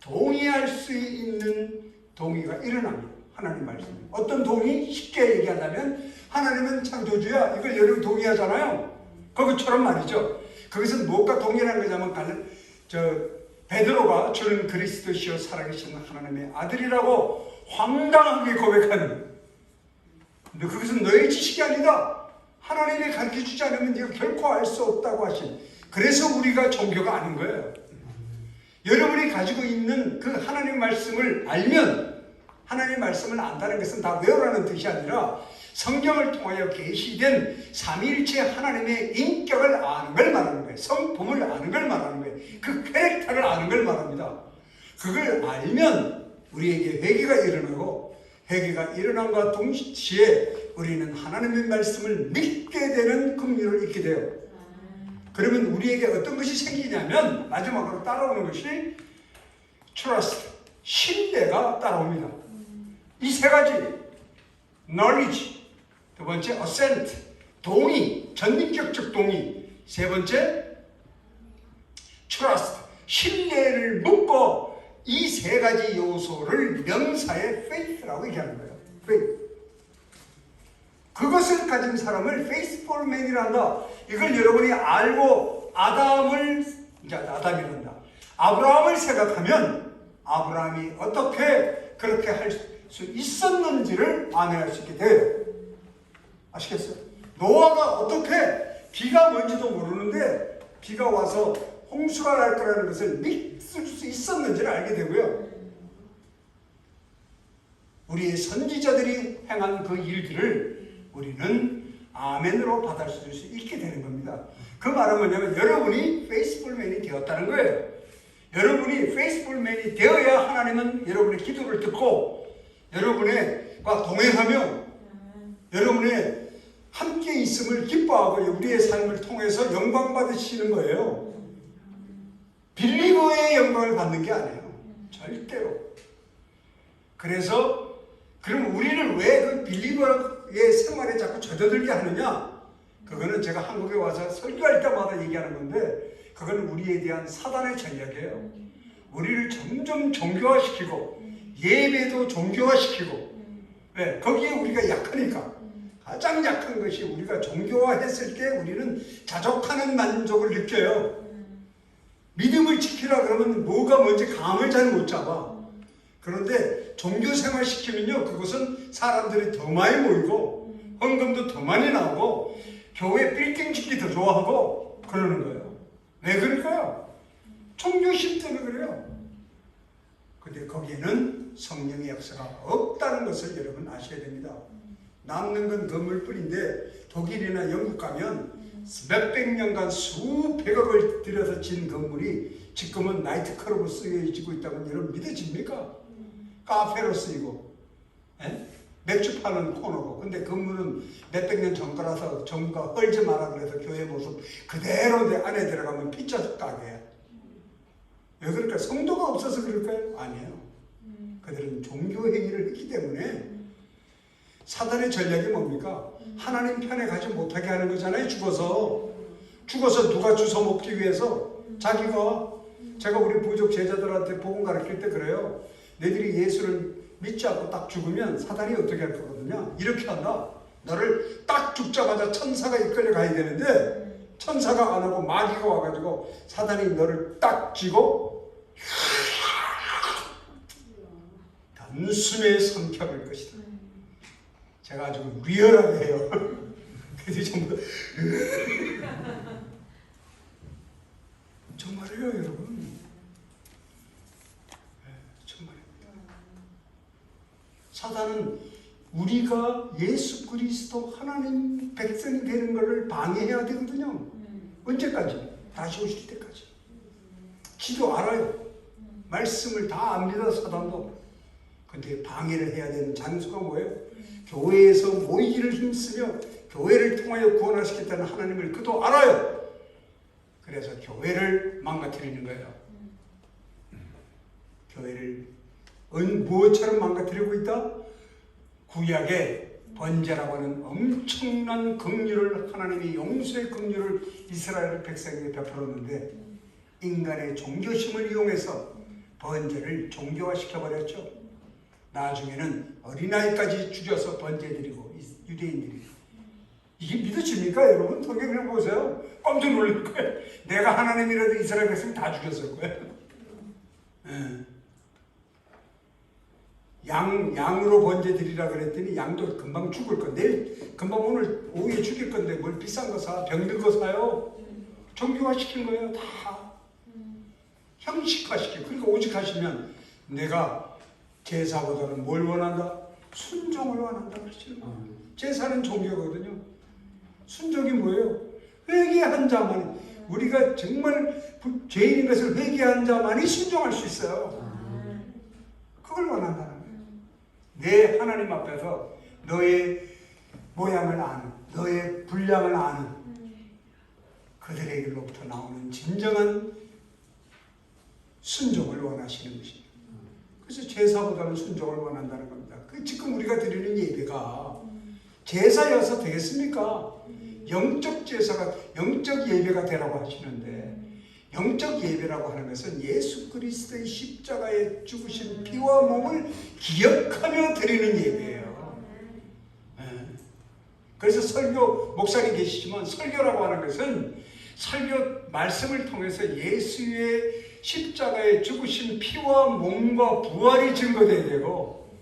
동의할 수 있는 동의가 일어납니다. 하나님 말씀. 어떤 동의? 쉽게 얘기하자면 하나님은 창조주야, 이걸 여러분 동의하잖아요. 그것처럼 말이죠. 그것은 무엇과 동의하는 거냐면 베드로가 주는 그리스도시요 살아계신 하나님의 아들이라고 황당하게 고백하는, 근데 그것은 너의 지식이 아니다. 하나님이 가르쳐주지 않으면 네가 결코 알 수 없다고 하신, 그래서 우리가 종교가 아닌 거예요. 여러분이 가지고 있는 그 하나님 말씀을 알면, 하나님 말씀을 안다는 것은 다 외우라는 뜻이 아니라 성경을 통하여 계시된 삼위일체 하나님의 인격을 아는 걸 말하는 거예요. 성품을 아는 걸 말하는 거예요. 그 캐릭터를 아는 걸 말합니다. 그걸 알면 우리에게 회개가 일어나고, 회개가 일어남과 동시에 우리는 하나님의 말씀을 믿게 되는 긍휼을 잊게 돼요. 그러면 우리에게 어떤 것이 생기냐면, 마지막으로 따라오는 것이 trust, 신뢰가 따라옵니다. 이 세 가지, knowledge, 두 번째 assent, 동의, 전인격적 동의, 세 번째 trust, 신뢰를 묻고, 이 세 가지 요소를 명사의 faith라고 얘기하는 거예요. faith. 그것을 가진 사람을 faithful man이라 한다. 이걸 여러분이 알고 아담이란다. 아브라함을 생각하면 아브라함이 어떻게 그렇게 할 수 있었는지를 아내할 수 있게 돼요. 아시겠어요? 노아가 어떻게 비가 뭔지도 모르는데 비가 와서 홍수가 날 거라는 것을 믿을 수 있었는지를 알게 되고요. 우리의 선지자들이 행한 그 일들을 우리는 아멘으로 받을 수 있게 되는 겁니다. 그 말은 뭐냐면 여러분이 faithful man이 되었다는 거예요. 여러분이 faithful man이 되어야 하나님은 여러분의 기도를 듣고 여러분과 동행하며 여러분의 함께 있음을 기뻐하고 우리의 삶을 통해서 영광 받으시는 거예요. 빌리버의 영광을 받는 게 아니에요. 절대로. 그래서 그럼 우리를 왜 그 빌리버의 생활에 자꾸 젖어들게 하느냐? 그거는 제가 한국에 와서 설교할 때마다 얘기하는 건데 그건 우리에 대한 사단의 전략이에요. 우리를 점점 종교화시키고 예배도 종교화시키고 왜? 거기에 우리가 약하니까 가장 약한 것이 우리가 종교화했을 때 우리는 자족하는 만족을 느껴요. 믿음을 지키라 그러면 뭐가 뭔지 감을 잘 못 잡아. 그런데 종교 생활 시키면요 그것은 사람들이 더 많이 모이고 헌금도 더 많이 나오고 교회 빌딩 짓기 더 좋아하고 그러는 거예요. 왜 그럴까요? 종교심 때문에 그래요. 근데 거기에는 성령의 역사가 없다는 것을 여러분 아셔야 됩니다. 남는 건 건물뿐인데 독일이나 영국 가면 몇백 년간 수백억을 들여서 진 건물이 지금은 나이트클럽으로 쓰여지고 있다면 여러분 믿어집니까? 카페로 쓰이고 맥주 파는 코너고 근데 건물은 몇백 년 전 거라서 정부가 헐지 마라 그래서 교회 모습 그대로 내 안에 들어가면 피자 가게야. 왜 그럴까? 성도가 없어서 그럴까요? 아니에요. 그들은 종교 행위를 했기 때문에 사단의 전략이 뭡니까? 하나님 편에 가지 못하게 하는 거잖아요. 죽어서 누가 주워 먹기 위해서 제가 우리 부족 제자들한테 복음 가르칠 때 그래요. 너희들이 예수를 믿지 않고 딱 죽으면 사단이 어떻게 할 거거든요. 이렇게 한다. 너를 딱 죽자마자 천사가 이끌려 가야 되는데 천사가 안 하고 마귀가 와가지고 사단이 너를 딱 쥐고 단숨에 삼켜버릴 것이다. 제가 아주 리얼하게 해요. 그래서 전부 다 정말이에요 여러분. 정말입니다. 사단은 우리가 예수 그리스도 하나님 백성이 되는 것을 방해해야 되거든요. 언제까지? 다시 오실 때까지. 기도 알아요. 말씀을 다 압니다. 사단도. 근데 방해를 해야 되는 장소가 뭐예요? 교회에서 모이기를 힘쓰며 교회를 통하여 구원하시겠다는 하나님을 그도 알아요. 그래서 교회를 망가뜨리는 거예요. 교회를 무엇처럼 망가뜨리고 있다? 구약의 번제라고 하는 엄청난 긍휼을 하나님이 용서의 긍휼을 이스라엘 백성에게 베풀었는데 인간의 종교심을 이용해서 번제를 종교화시켜버렸죠. 나중에는 어린아이까지 죽여서 번제드리고 유대인들이 이게 믿어집니까 여러분? 성경을 보세요. 깜짝 놀랄 거예요. 내가 하나님이라도 이스라엘 백성 다 죽였을 거예요. 양으로 번제드리라 그랬더니 양도 금방 죽을 건데 내일 금방 오늘 오후에 죽일 건데 뭘 비싼 거 사, 병든 거 사요. 종교화 시킨 거예요. 다 형식화 시키고 그러니까 오직하시면 내가 제사보다는 뭘 원한다? 순종을 원한다 그러시는 거예요. 제사는 종교거든요. 순종이 뭐예요? 회개한 자만 우리가 정말 죄인인 것을 회개한 자만이 순종할 수 있어요. 그걸 원한다는 거예요. 내 하나님 앞에서 너의 모양을 아는 너의 분량을 아는 그들에게로부터 나오는 진정한 순종을 원하시는 것입니다. 그래서 제사보다는 순종을 원한다는 겁니다. 지금 우리가 드리는 예배가 제사여서 되겠습니까? 영적 제사가 영적 예배가 되라고 하시는데 영적 예배라고 하는 것은 예수 그리스도의 십자가에 죽으신 피와 몸을 기억하며 드리는 예배예요. 그래서 설교 목사님 계시지만 설교라고 하는 것은 설교 말씀을 통해서 예수의 십자가에 죽으신 피와 몸과 부활이 증거되어야 되고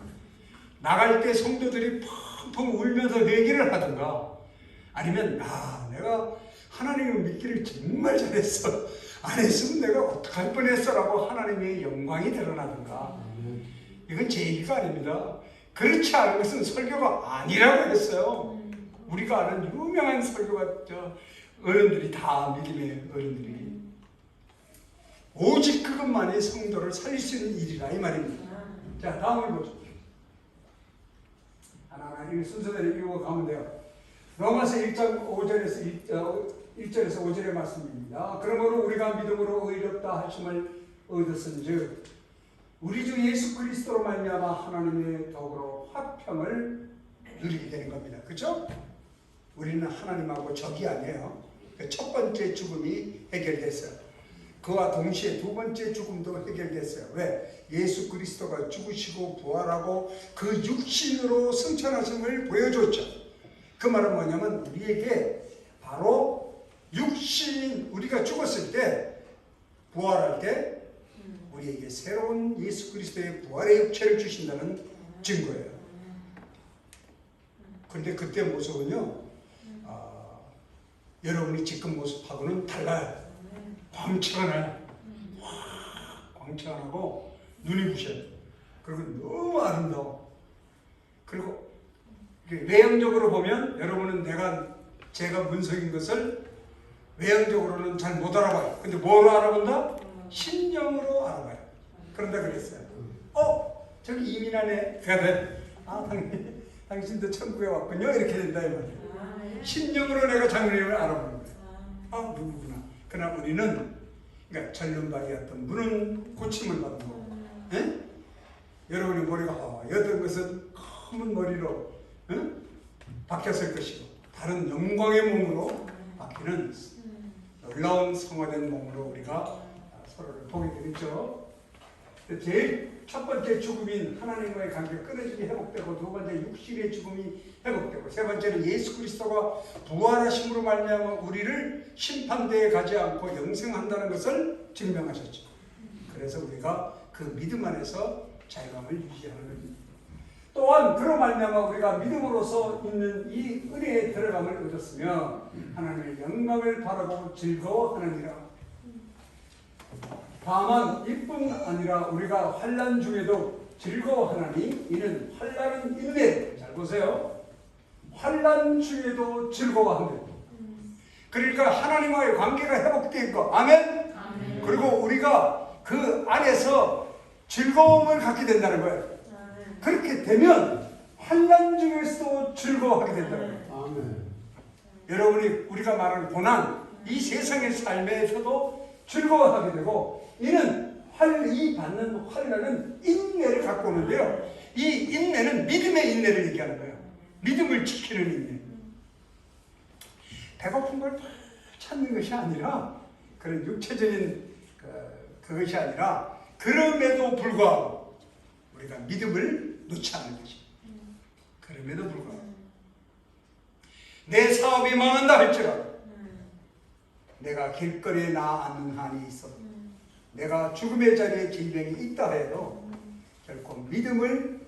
나갈 때 성도들이 펑펑 울면서 회개를 하든가 아니면 내가 하나님을 믿기를 정말 잘했어 안 했으면 내가 어떡할 뻔했어 라고 하나님의 영광이 드러나든가 이건 제 얘기가 아닙니다. 그렇지 않은 것은 설교가 아니라고 했어요. 우리가 아는 유명한 설교가 어른들이 다 믿음의 어른들이 오직 그것만이 성도를 살릴 수 있는 일이라 이 말입니다. 자 다음을 보죠. 하나하나 이 순서대로 읽어가면 돼요. 로마서 1장 1절에서 5절의 말씀입니다. 그러므로 우리가 믿음으로 의롭다 하심을 얻었은즉 우리 주 예수 그리스도로 말미암아 하나님의 더불어 화평을 누리게 되는 겁니다. 그렇죠? 우리는 하나님하고 적이 아니에요. 첫 번째 죽음이 해결됐어요. 그와 동시에 두 번째 죽음도 해결됐어요. 왜? 예수 그리스도가 죽으시고 부활하고 그 육신으로 승천하심을 보여줬죠. 그 말은 뭐냐면 우리에게 바로 육신, 우리가 죽었을 때 부활할 때 우리에게 새로운 예수 그리스도의 부활의 육체를 주신다는 증거예요. 그런데 그때 모습은요, 여러분이 지금 모습하고는 달라요. 광채가 나요. 광채가 나고 눈이 부셔요. 그리고 너무 아름다워. 그리고 외형적으로 보면 여러분은 제가 문석인 것을 외형적으로는 잘 못 알아봐요. 근데 뭐로 알아본다? 심령으로 알아봐요. 그런다 그랬어요. 저기 이민하네. 그래. 당신도 천국에 왔군요. 이렇게 된다 이 말이에요. 심령으로 내가 장로님을 알아보는 거예요. 누구구나. 그러나 우리는 그러니까 전륜발이었던 분은 고침을 받은 거고, 여러분의 머리가 여든 것은 검은 머리로 바뀌었을 것이고 다른 영광의 몸으로 바뀌는 놀라운 성화된 몸으로 우리가 서로를 보게 되겠죠. 제일 첫 번째 죽음인 하나님과의 관계가 끊어지게 회복되고, 두 번째 육신의 죽음이 회복되고, 세 번째는 예수 그리스도가 부활하심으로 말미암아 우리를 심판대에 가지 않고 영생한다는 것을 증명하셨죠. 그래서 우리가 그 믿음 안에서 자유함을 유지하는 겁니다. 또한 그로 말미암아 우리가 믿음으로써 있는 이 은혜에 들어감을 얻었으며 하나님의 영광을 바라보고 즐거워하느니라. 다만 이뿐 아니라 우리가 환난 중에도 즐거워하나니 이는 환난은 인내. 잘 보세요. 환난 중에도 즐거워한다. 그러니까 하나님과의 관계가 회복되고, 아멘? 아멘. 그리고 우리가 그 안에서 즐거움을 갖게 된다는 거예요. 그렇게 되면 환난 중에서도 즐거워하게 된다는 거예요. 아멘. 여러분이 우리가 말하는 고난, 이 세상의 삶에서도 즐거워하게 되고, 이는 이 받는 환난은 인내를 갖고 오는데요. 이 인내는 믿음의 인내를 얘기하는 거예요. 믿음을 지키는 인내. 배고픈 걸 찾는 것이 아니라, 그런 육체적인 그것이 아니라, 그럼에도 불구하고 우리가 믿음을 놓지 않는 것이. 그럼에도 불구하고 내 사업이 망한다 할지라도 내가 길거리에 나 앉는 한이 있어, 내가 죽음의 자리에 질병이 있다 해도 결코 믿음을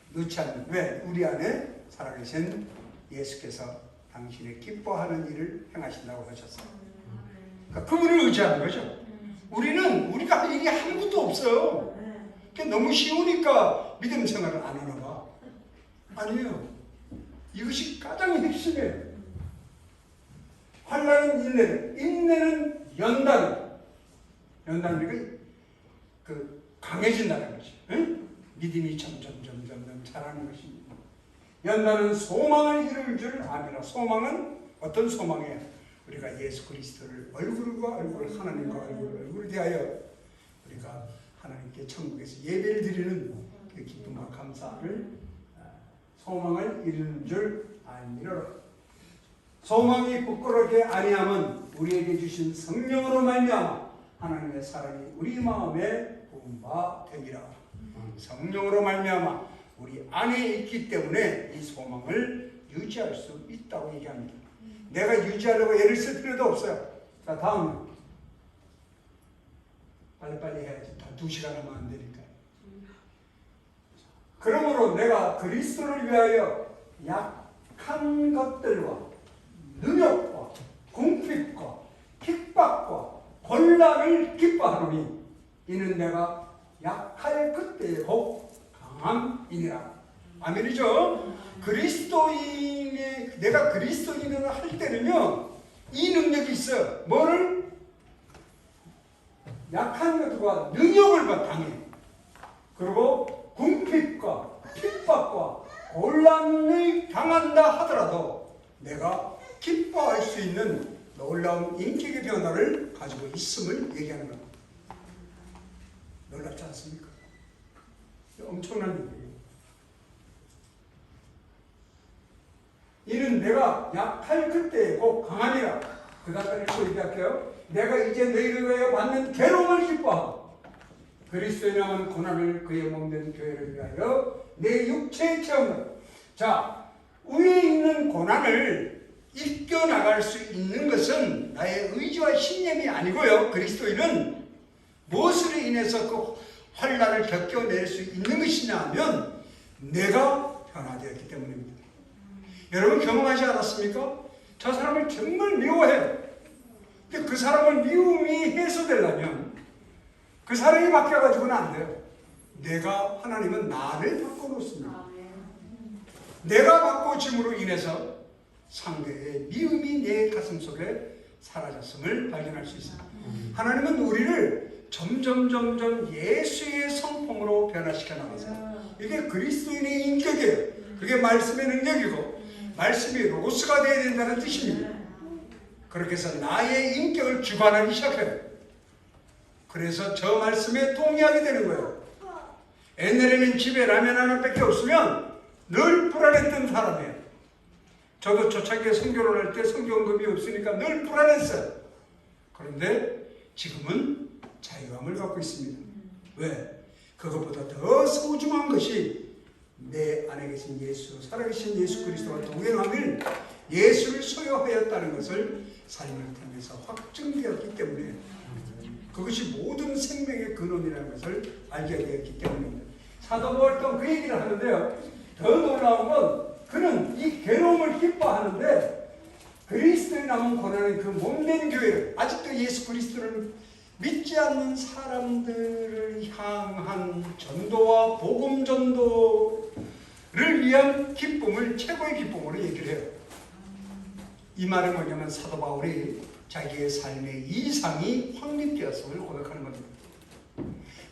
놓지 않는. 왜? 우리 안에 살아계신 예수께서 당신의 기뻐하는 일을 행하신다고 하셨어요. 그러니까 그분을 의지하는 거죠. 우리가 할 일이 아무것도 없어요. 너무 쉬우니까 믿음 생활을 안 하나 봐. 아니에요. 이것이 가장 핵심이에요. 환난은 인내를, 인내는 연단이니까 강해진다는 것이. 믿음이 점점 자라는 것입니다. 연단은 소망을 이룰 줄 압니다. 소망은 어떤 소망이에요? 우리가 예수 그리스도를 얼굴과 얼굴, 하나님과 얼굴을 대하여 우리가 하나님께 천국에서 예배를 드리는 그 기쁨과 감사를, 소망을 이루는 줄 알미라. 소망이 부끄럽게 아니함은 우리에게 주신 성령으로 말미암아 하나님의 사랑이 우리 마음에 부은 바 되리라. 성령으로 말미암아 우리 안에 있기 때문에 이 소망을 유지할 수 있다고 얘기합니다. 내가 유지하려고 애를 쓸 필요도 없어요. 자, 다음. 빨리빨리 해야지. 다 2시간 하면 안 되니까. 그러므로 내가 그리스도를 위하여 약한 것들과 능력과 궁핍과 핍박과 곤란을 기뻐하노니 이는 내가 약할 그때에 복 강함이니라. 아멘이죠? 내가 그리스도인을 할 때는요, 이 능력이 있어요. 뭐를? 약한 것과 능력을 당해. 그리고 궁핍과 핍박과 혼란이 당한다 하더라도 내가 기뻐할 수 있는 놀라운 인격의 변화를 가지고 있음을 얘기하는 겁니다. 놀랍지 않습니까? 엄청난 일이에요. 이는 내가 약할 그때에 곧 강하니라. 그 다음에 또 얘기할게요. 내가 이제 너희를 위하여 받는 괴로움을 기뻐하고 그리스도의 남은 고난을 그의 몸된 교회를 위하여 내 육체에 채운다. 자, 위에 있는 고난을 이겨나갈 수 있는 것은 나의 의지와 신념이 아니고요. 그리스도인은 무엇으로 인해서 그 환난을 겪어낼 수 있는 것이냐 하면 내가 변화되었기 때문입니다. 여러분 경험하지 않았습니까? 저 사람을 정말 미워해요. 근데 그 사람을 미움이 해소되려면 그 사람이 바뀌어가지고는 안 돼요. 하나님은 나를 바꿔놓습니다. 내가 바꿔짐으로 인해서 상대의 미움이 내 가슴 속에 사라졌음을 발견할 수 있습니다. 하나님은 우리를 점점 예수의 성품으로 변화시켜 나가세요. 이게 그리스도인의 인격이에요. 그게 말씀의 능력이고 말씀이 로고스가 되어야 된다는 뜻입니다. 그렇게 해서 나의 인격을 주관하기 시작해요. 그래서 저 말씀에 동의하게 되는 거예요. 옛날에는 집에 라면 하나밖에 없으면 늘 불안했던 사람이에요. 저도 초창기에 선교를 할 때 선교원금이 없으니까 늘 불안했어요. 그런데 지금은 자유함을 갖고 있습니다. 왜? 그것보다 더 소중한 것이 내 안에 계신 예수, 살아계신 예수 그리스도와 동행함을 예수를 소유하였다는 것을 삶을 통해서 확증되었기 때문에 그것이 모든 생명의 근원이라는 것을 알게 되었기 때문입니다. 사도 바울도 그 얘기를 하는데요. 더 놀라운 건 그는 이 괴로움을 기뻐하는데 그리스도의 남은 고난의 그 몸된 교회를 아직도 예수 그리스도를 믿지 않는 사람들을 향한 전도와 복음 전도를 위한 기쁨을 최고의 기쁨으로 얘기를 해요. 이 말은 뭐냐면 사도 바울이 자기의 삶의 이상이 확립되었음을 고백하는 겁니다.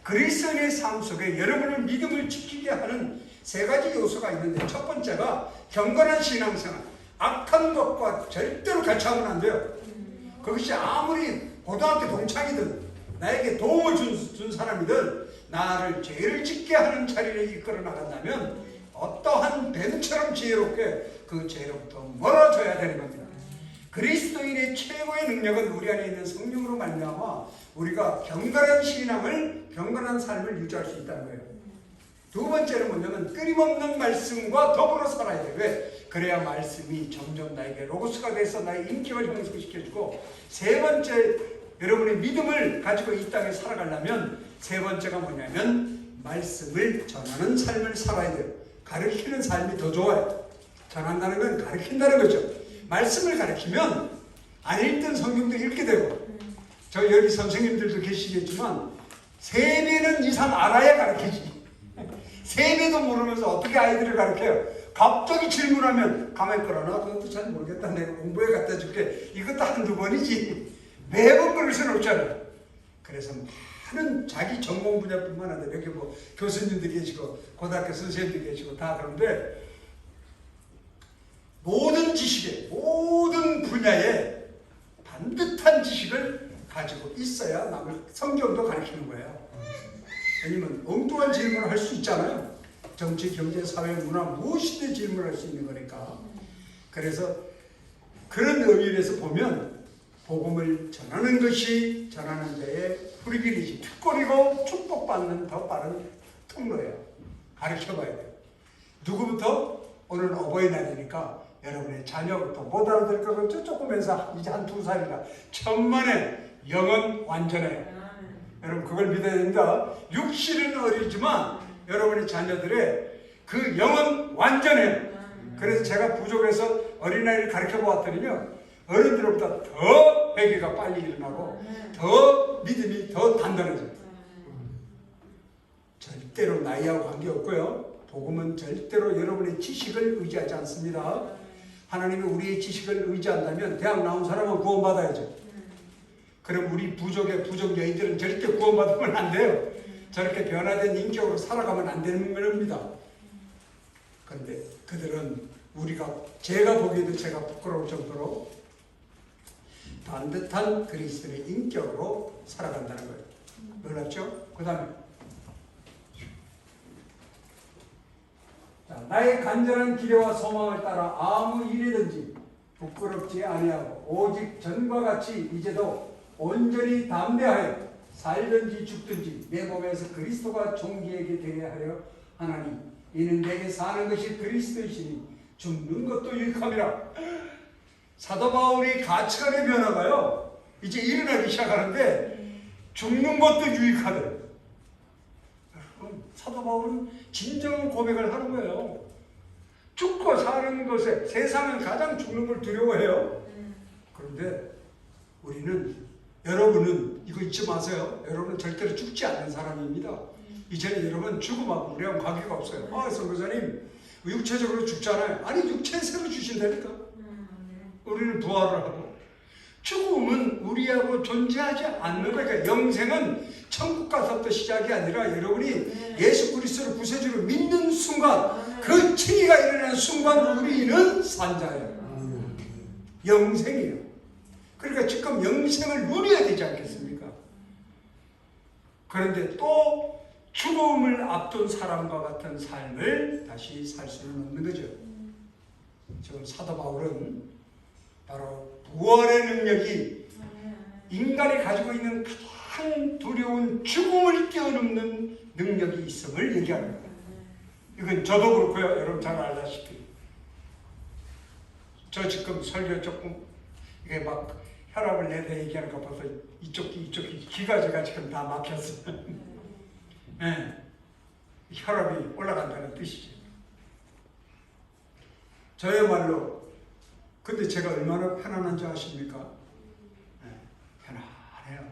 그리스도인의 삶 속에 여러분의 믿음을 지키게 하는 세 가지 요소가 있는데 첫 번째가 경건한 신앙생활. 악한 것과 절대로 같이 하면 안 돼요. 그것이 아무리 고등학교 동창이든 나에게 도움을 준 사람이든 나를 죄를 짓게 하는 자리를 이끌어 나간다면 어떠한 뱀처럼 지혜롭게 그 죄로부터 멀어져야 되는 겁니다. 그리스도인의 최고의 능력은 우리 안에 있는 성령으로 말미암아 우리가 경건한 신앙을, 경건한 삶을 유지할 수 있다는 거예요. 두 번째는 뭐냐면 끊임없는 말씀과 더불어 살아야 돼요. 왜? 그래야 말씀이 점점 나에게 로고스가 돼서 나의 인격을 형성시켜주고 세 번째, 여러분의 믿음을 가지고 이 땅에 살아가려면 세 번째가 뭐냐면 말씀을 전하는 삶을 살아야 돼요. 가르치는 삶이 더 좋아요. 전한다는 건 가르친다는 거죠. 말씀을 가르치면 안 읽던 성경도 읽게 되고 저 여기 선생님들도 계시겠지만 3배는 이상 알아야 가르치지. 3배도 모르면서 어떻게 아이들을 가르쳐요? 갑자기 질문하면 가만히 끌어놔. 그것도 잘 모르겠다. 내가 공부해 갖다 줄게. 이것도 한두 번이지. 매번 그럴 수는 없잖아요. 그래서 많은 자기 전공 분야뿐만 아니라 여기 뭐 교수님들이 계시고 고등학교 선생님들이 계시고 다 그런데 모든 지식에, 모든 분야에 반듯한 지식을 가지고 있어야 남을 성경도 가르치는 거예요. 왜냐면 엉뚱한 질문을 할 수 있잖아요. 정치, 경제, 사회, 문화 무엇이든 질문할 수 있는 거니까. 그래서 그런 의미에서 보면 복음을 전하는 것이 전하는 자의 프리빌리지, 특권이고 축복받는 더 빠른 통로예요. 가르쳐봐야 돼요. 누구부터? 오늘 어버이날이니까 여러분의 자녀부터 못 알아들 거고 조금해서 이제 한 2살이라 천만에 영은 완전해요. 여러분 그걸 믿어야 됩니다. 육실은 어리지만 여러분의 자녀들의 그 영은 완전해요. 그래서 제가 부족해서 어린아이를 가르쳐 보았더니요, 어른들보다 더 회개가 빨리 일어나고 더 믿음이 더 단단해져요. 절대로 나이하고 관계없고요. 복음은 절대로 여러분의 지식을 의지하지 않습니다. 하나님이 우리의 지식을 의지한다면 대학 나온 사람은 구원받아야죠. 그럼 우리 부족 여인들은 절대 구원받으면 안 돼요. 저렇게 변화된 인격으로 살아가면 안 되는 겁니다. 그런데 그들은 제가 보기에도 제가 부끄러울 정도로 반듯한 그리스도의 인격으로 살아간다는 거예요. 놀랍죠? 그 다음에 나의 간절한 기대와 소망을 따라 아무 일이든지 부끄럽지 아니하고 오직 전과 같이 이제도 온전히 담대하여 살든지 죽든지 내 몸에서 그리스도가 존귀하게 되게 하려 하나니 이는 내게 사는 것이 그리스도이시니 죽는 것도 유익함이라. 사도 바울이 가치관의 변화가요 이제 일어나기 시작하는데 죽는 것도 유익하대. 여러분, 사도 바울은 진정한 고백을 하는 거예요. 죽고 사는 것에 세상은 가장 죽는 걸 두려워해요. 그런데 여러분은 이거 잊지 마세요. 여러분은 절대로 죽지 않는 사람입니다. 이제는 여러분 죽음하고 우리하고 관계가 없어요. 선교사님 육체적으로 죽잖아요. 아니 육체 새로 주신다니까. 우리는 부활을 하고 죽음은 우리하고 존재하지 않는 거예요. 그러니까 영생은 천국 가서부터 시작이 아니라 여러분이 예수 그리스도를 구세주로 믿는 순간 그 칭의가 일어나는 순간 우리는 산자예요. 영생이에요. 그러니까 지금 영생을 누려야 되지 않겠습니까? 그런데 또 죽음을 앞둔 사람과 같은 삶을 다시 살 수는 없는 거죠. 지금 사도 바울은 바로 부활의 능력이 인간이 가지고 있는 가장 두려운 죽음을 뛰어넘는 능력이 있음을 얘기합니다. 이건 저도 그렇고요. 여러분 잘 알다시피 저 지금 설교 조금 이게 막 혈압을 내다 얘기하는 거 봐서 이쪽이 귀가 제가 지금 다 막혔어요. 네. 혈압이 올라간다는 뜻이죠. 저야말로 근데 제가 얼마나 편안한 줄 아십니까? 네, 편안해요.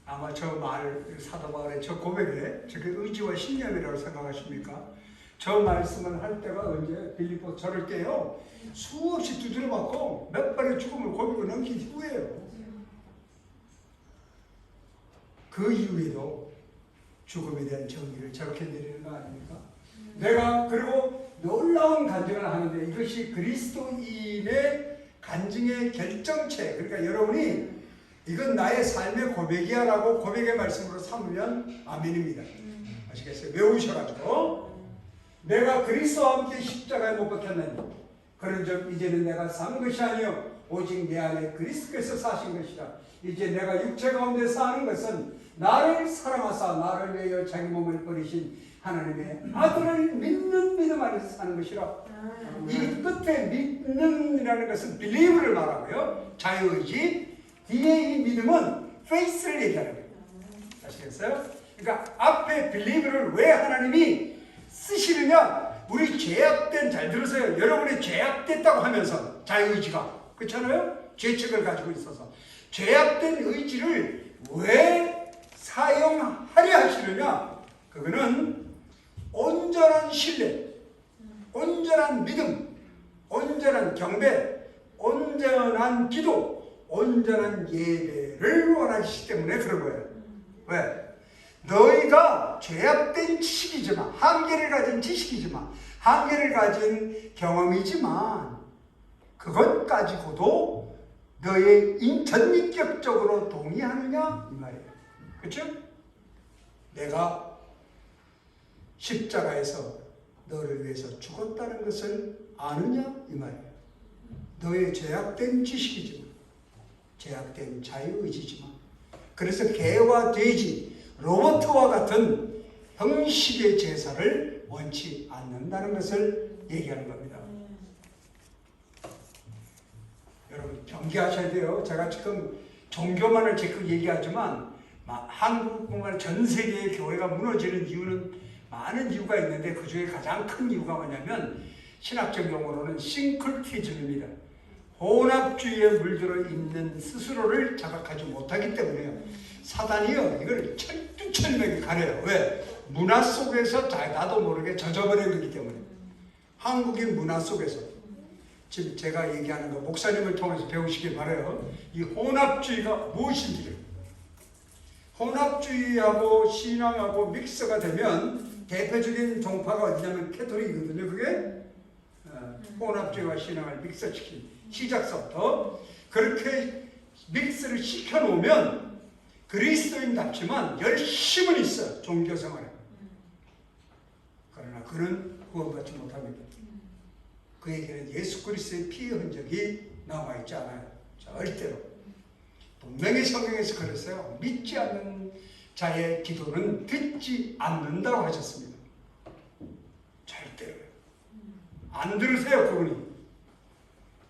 아마 사도 바울의 저 고백에 저게 의지와 신념이라고 생각하십니까? 저 말씀을 할 때가 언제 빌립보 저를 때요 수없이 두드려 맞고 몇 번의 죽음을 고비고 넘긴 후에요. 그 이후에도 죽음에 대한 정의를 저렇게 내리는 거 아닙니까? 내가 그리고 놀라운 간증을 하는데 이것이 그리스도인의 간증의 결정체. 그러니까 여러분이 이건 나의 삶의 고백이야 라고 고백의 말씀으로 삼으면 아멘입니다. 아시겠어요? 외우셔가지고 내가 그리스도와 함께 십자가에 못 박혔나니 그런즉 이제는 내가 산 것이 아니요 오직 내 안에 그리스도께서 사신 것이라. 이제 내가 육체 가운데 사는 것은 나를 사랑하사 나를 위하여 자기 몸을 버리신 하나님의 아들을 믿는 믿음 안에서 사는 것이라. 이 끝에 믿는이라는 것은 believe를 말하고요. 자유의지. 뒤에 이 믿음은 faith를 얘기하는 거예요. 아시겠어요? 그러니까 앞에 believe를 왜 하나님이 쓰시느냐? 우리 죄악된, 잘 들으세요. 여러분이 죄악됐다고 하면서 자유의지가 그렇잖아요? 죄책을 가지고 있어서 죄악된 의지를 왜 사용하려 하시느냐? 그거는 온전한 신뢰, 온전한 믿음, 온전한 경배, 온전한 기도, 온전한 예배를 원하시기 때문에 그런 거예요. 왜? 너희가 죄악된 지식이지만, 한계를 가진 지식이지만, 한계를 가진 경험이지만 그것 가지고도 너의 전인격적으로 동의하느냐? 이 말이에요. 그렇죠? 내가 십자가에서 너를 위해서 죽었다는 것을 아느냐? 이 말이에요. 너의 죄악된 지식이지만, 죄악된 자유의지지만, 그래서 개와 돼지, 로봇과 같은 형식의 제사를 원치 않는다는 것을 얘기하는 겁니다. 여러분 경계하셔야 돼요. 제가 지금 종교만을 자꾸 얘기하지만 한국뿐만 전 세계의 교회가 무너지는 이유는 많은 이유가 있는데 그 중에 가장 큰 이유가 뭐냐면 신학적 용어로는 싱크리티즘입니다. 혼합주의에 물들어 있는 스스로를 자각하지 못하기 때문에요. 사단이요 이걸 철두철미하게 가려요. 왜? 문화 속에서 나도 모르게 젖어버리기 때문에. 한국인 문화 속에서 지금 제가 얘기하는 거 목사님을 통해서 배우시길 바라요. 이 혼합주의가 무엇인지, 혼합주의하고 신앙하고 믹스가 되면 대표적인 종파가 어디냐면 캐톨릭이거든요. 그게 혼합주의와 신앙을 믹스시킨 시작서부터 그렇게 믹스를 시켜놓으면 그리스도인답지만 열심은 있어 종교생활에. 그러나 그는 구원받지 못합니다. 그에게는 예수 그리스도의 피의 흔적이 남아있지 않아요. 절대로. 분명히 성경에서 그랬어요. 믿지 않는 자의 기도는 듣지 않는다고 하셨습니다. 절대로요. 안 들으세요, 그분이.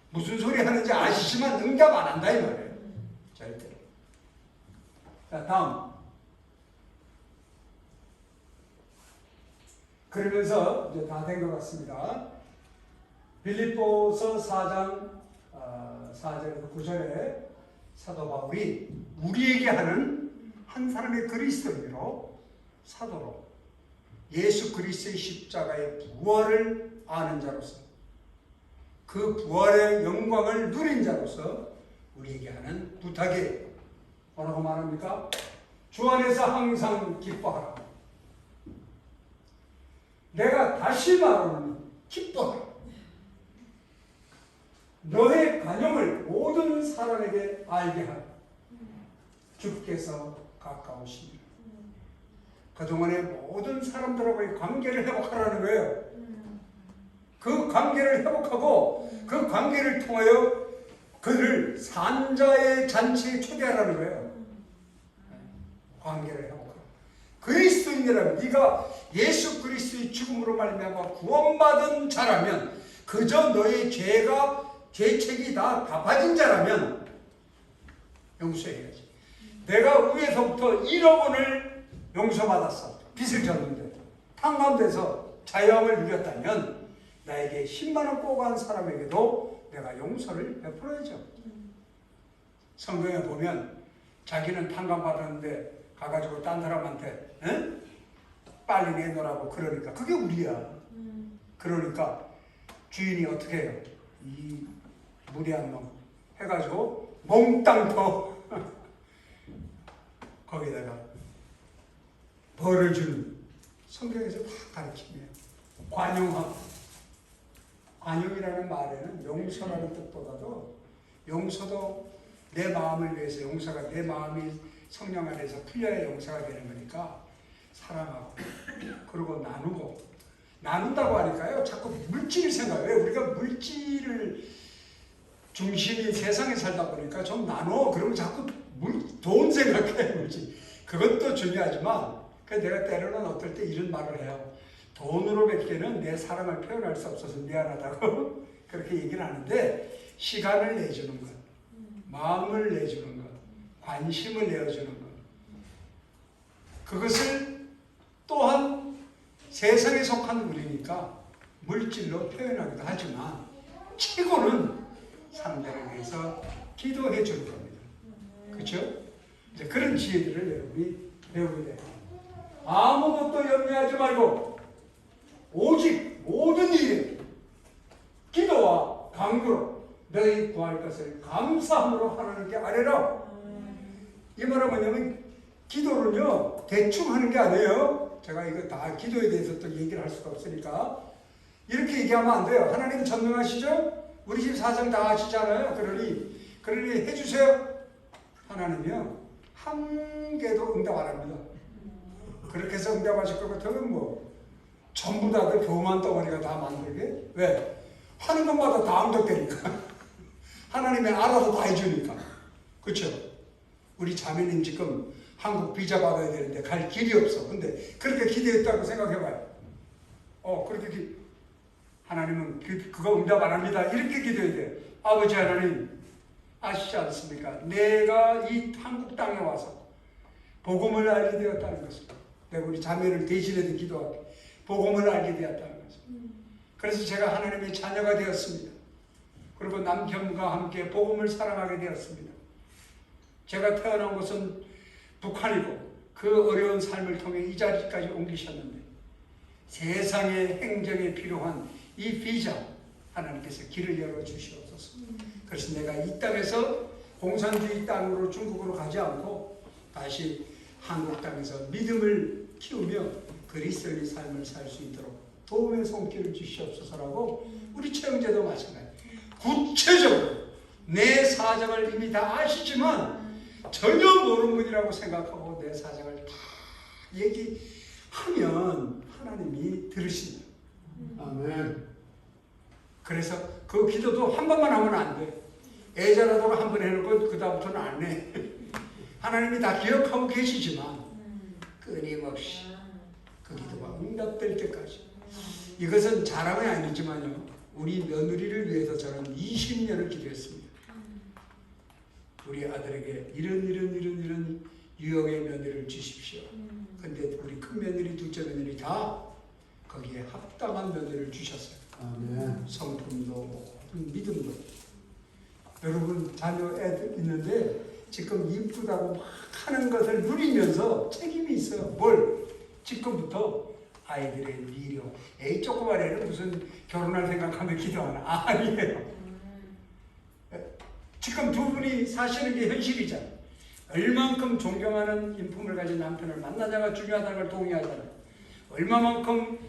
무슨 소리 하는지 아시지만 응답 안 한다 이 말이에요. 절대로. 자, 다음. 그러면서 이제 다 된 것 같습니다. 빌립보서 4장 4절에서 9절에 사도 바울이 우리에게 하는 한 사람의 그리스도인으로 사도로 예수 그리스도의 십자가의 부활을 아는 자로서 그 부활의 영광을 누린 자로서 우리에게 하는 부탁이에요. 뭐라고 말합니까? 주 안에서 항상 기뻐하라. 내가 다시 말하노니 기뻐하라. 너의 간용을 모든 사람에게 알게 하라. 주께서 가까우시니라. 그동안의 모든 사람들하고의 관계를 회복하라는 거예요. 그 관계를 회복하고 그 관계를 통하여 그들을 산자의 잔치에 초대하라는 거예요. 관계를 회복하라. 그리스도인이라면 네가 예수 그리스도의 죽음으로 말미암아 구원받은 자라면 그저 너의 죄책이 다 갚아진 자라면 용서해야지. 내가 위에서부터 1억 원을 용서받았어. 빚을 졌는데 탕감돼서 자유함을 누렸다면 나에게 10만 원 꼬간 사람에게도 내가 용서를 베풀어야죠. 성경에 보면 자기는 탕감받았는데 가가지고 딴 사람한테 빨리 내놓으라고 그러니까 그게 우리야. 그러니까 주인이 어떻게 해요? 이 무리한 놈 해가지고 몽땅 더 거기다가 벌을 주는 성경에서 다 가르칩니다. 관용함. 관용이라는 말에는 용서라는 뜻보다도 용서도 내 마음을 위해서 용서가 내 마음이 성령 안에서 풀려야 용서가 되는 거니까 사랑하고 그리고 나눈다고 하니까요 자꾸 물질을 생각해요. 우리가 물질을 중심인 세상에 살다 보니까 좀 나눠 그러면 자꾸 돈 생각해. 물질 그것도 중요하지만 내가 때로는 어떨 때 이런 말을 해요. 돈으로 뵙기에는 내 사랑을 표현할 수 없어서 미안하다고 그렇게 얘기를 하는데 시간을 내주는 것, 마음을 내주는 것, 관심을 내어주는 것 그것을 또한 세상에 속한 우리니까 물질로 표현하기도 하지만 최고는 상대를 위해서 기도해 주는 겁니다. 그렇죠? 이제 그런 지혜들을 여러분이 배우게 돼요. 아무것도 염려하지 말고 오직 모든 일에 기도와 간구로 너희 구할 것을 감사함으로 하나님께 아뢰라. 이 말은 뭐냐면 기도는요 대충 하는 게 아니에요. 제가 이거 다 기도에 대해서 또 얘기를 할 수가 없으니까 이렇게 얘기하면 안 돼요. 하나님 전능하시죠? 우리 집 사정 다 아시잖아요. 그러니 해주세요. 하나님이요 한 개도 응답 안 합니다. 그렇게 해서 응답하실 것 같으면 뭐 전부 다들 교만 덩어리가 다 만들게. 왜? 하는 것마다 다 응답되니까. 하나님이 알아서 다 해주니까. 그렇죠? 우리 자매님 지금 한국 비자 받아야 되는데 갈 길이 없어. 근데 그렇게 기대했다고 생각해봐요. 그렇게 하나님은 그거 응답 안 합니다. 이렇게 기도해야 돼요. 아버지 하나님 아시지 않습니까? 내가 이 한국 땅에 와서 복음을 알게 되었다는 것입니다. 내가 우리 자매를 대신해서 기도할게. 복음을 알게 되었다는 것입니다. 그래서 제가 하나님의 자녀가 되었습니다. 그리고 남편과 함께 복음을 사랑하게 되었습니다. 제가 태어난 곳은 북한이고 그 어려운 삶을 통해 이 자리까지 옮기셨는데 세상의 행정에 필요한 이 비자 하나님께서 길을 열어주시옵소서. 그래서 내가 이 땅에서 공산주의 땅으로 중국으로 가지 않고 다시 한국 땅에서 믿음을 키우며 그리스도의 삶을 살 수 있도록 도움의 손길을 주시옵소서라고 우리 채영제도 마찬가지. 구체적으로 내 사정을 이미 다 아시지만 전혀 모르는 분이라고 생각하고 내 사정을 다 얘기하면 하나님이 들으신다. 아멘. 그래서 그 기도도 한 번만 하면 안 돼. 애자라도가 한 번 해놓고 그 다음부터는 안 해. 하나님이 다 기억하고 계시지만 끊임없이 그 기도가 응답될 때까지. 이것은 자랑이 아니지만요. 우리 며느리를 위해서 저는 20년을 기도했습니다. 우리 아들에게 이런 유형의 며느리를 주십시오. 근데 우리 큰 며느리, 둘째 며느리 다 거기에 합당한 며느리를 주셨어요. 아멘. 성품도 모든 믿음도. 여러분 자녀 애들 있는데 지금 이쁘다고 막 하는 것을 누리면서 책임이 있어요. 뭘? 지금부터 아이들의 미력. 에이 조그만 애는 무슨 결혼할 생각하면 기도하나? 아니에요. 지금 두 분이 사시는 게 현실이잖아. 얼만큼 존경하는 인품을 가진 남편을 만나자가 중요하다는 걸 동의하잖아요. 얼마만큼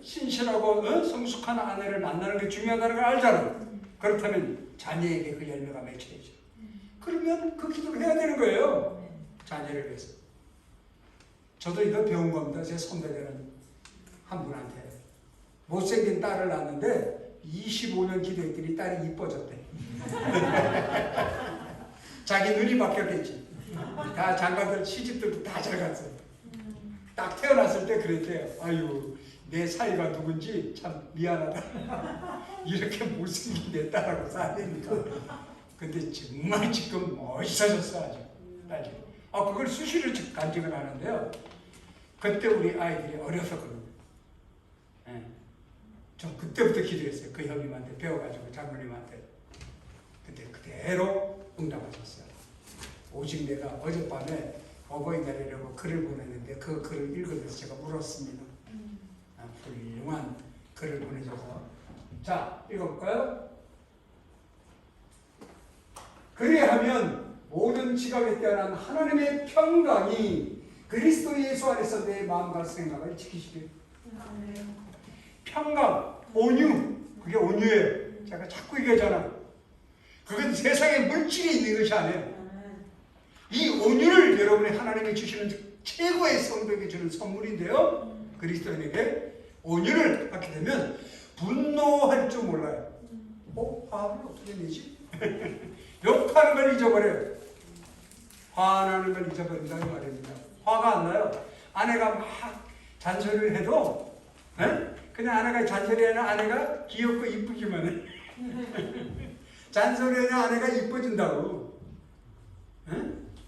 신실하고 성숙한 아내를 만나는 게 중요하다는 걸 알잖아요. 그렇다면 자녀에게 그 열매가 맺혀야죠. 그러면 그 기도를 해야 되는 거예요. 자녀를 위해서. 저도 이거 배운 겁니다. 제 선배되는 한 분한테. 못생긴 딸을 낳았는데 25년 기도했더니 딸이 이뻐졌대. 자기 눈이 바뀌었겠지. 다 장가들 시집들도 다 잘 갔어요. 딱 태어났을 때 그랬대요. 아유 내 사이가 누군지 참 미안하다. 이렇게 못생긴 내 딸하고 살야 되니까. 근데 정말 지금 멋있어졌어 아주. 딸이. 그걸 수시로 간증을 하는데요. 그때 우리 아이들이 어려서 그런 거예요. 전 그때부터 기도했어요. 그 형님한테 배워가지고 장로님한테. 근데 그대로 응답하셨어요. 오직 내가 어젯밤에 어버이날이라고 글을 보냈는데 그 글을 읽으면서 제가 울었습니다. 훌륭한 글을 보내줘서. 자, 읽어볼까요? 그리하면 모든 지각에 뛰어난 하나님의 평강이 그리스도 예수 안에서 내 마음과 생각을 지키시길. 평강, 온유, 그게 온유예요. 제가 자꾸 얘기하잖아. 그건 세상에 물질이 있는 것이 아니에요. 이 온유를 여러분이 하나님이 주시는 최고의 성도에게 주는 선물인데요. 그리스도인에게 온유를 받게 되면 분노할 줄 몰라요. 화를 어떻게 내지? 욕하는 걸 잊어버려요. 화나는 걸 잊어버린다 이 말입니다. 화가 안 나요. 아내가 막 잔소리를 해도 그냥 아내가 잔소리하는 아내가 귀엽고 이쁘기만 해. 잔소리하는 아내가 이뻐진다고.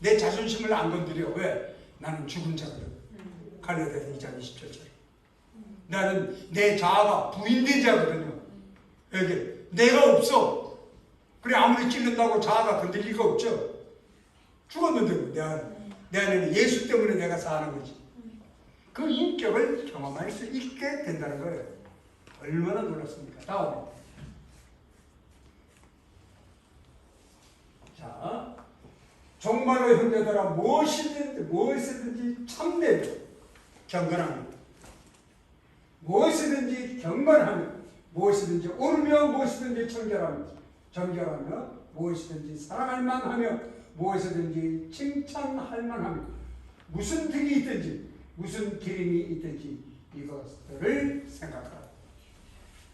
내 자존심을 안 건드려. 왜? 나는 죽은 자거든. 갈라디아서 2장 27절. 나는 내 자아가 부인된 자거든요. 여기 내가 없어. 그래 아무리 찔른다고 자아가 건들 리가 없죠. 죽었는데 내 안에는 예수 때문에 내가 사는 거지. 그 인격을 경험할 수 있게 된다는 거예요. 얼마나 놀랐습니까? 다음. 자, 정말로 형제들아 무엇이든지 참되며 경건하며 무엇이든지 경건하며 무엇이든지 옳으며 무엇이든지 정결하며 무엇이든지 사랑할 만하며 무엇이든지 칭찬할 만하며 무슨 득이 있든지 무슨 기림이 있든지 이것들을 생각하라.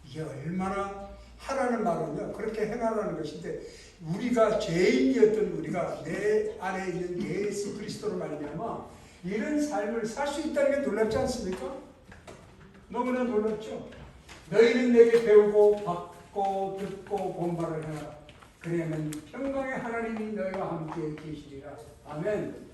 이게 얼마나 하라는 말은요 그렇게 행하라는 것인데 우리가 죄인이었던 우리가 내 안에 있는 예수 그리스도로 말미암아 이런 삶을 살 수 있다는 게 놀랍지 않습니까? 너무나 놀랍죠? 너희는 내게 배우고 받고 듣고 본바를 해라. 그러면 평강의 하나님이 너희와 함께 계시리라. 아멘.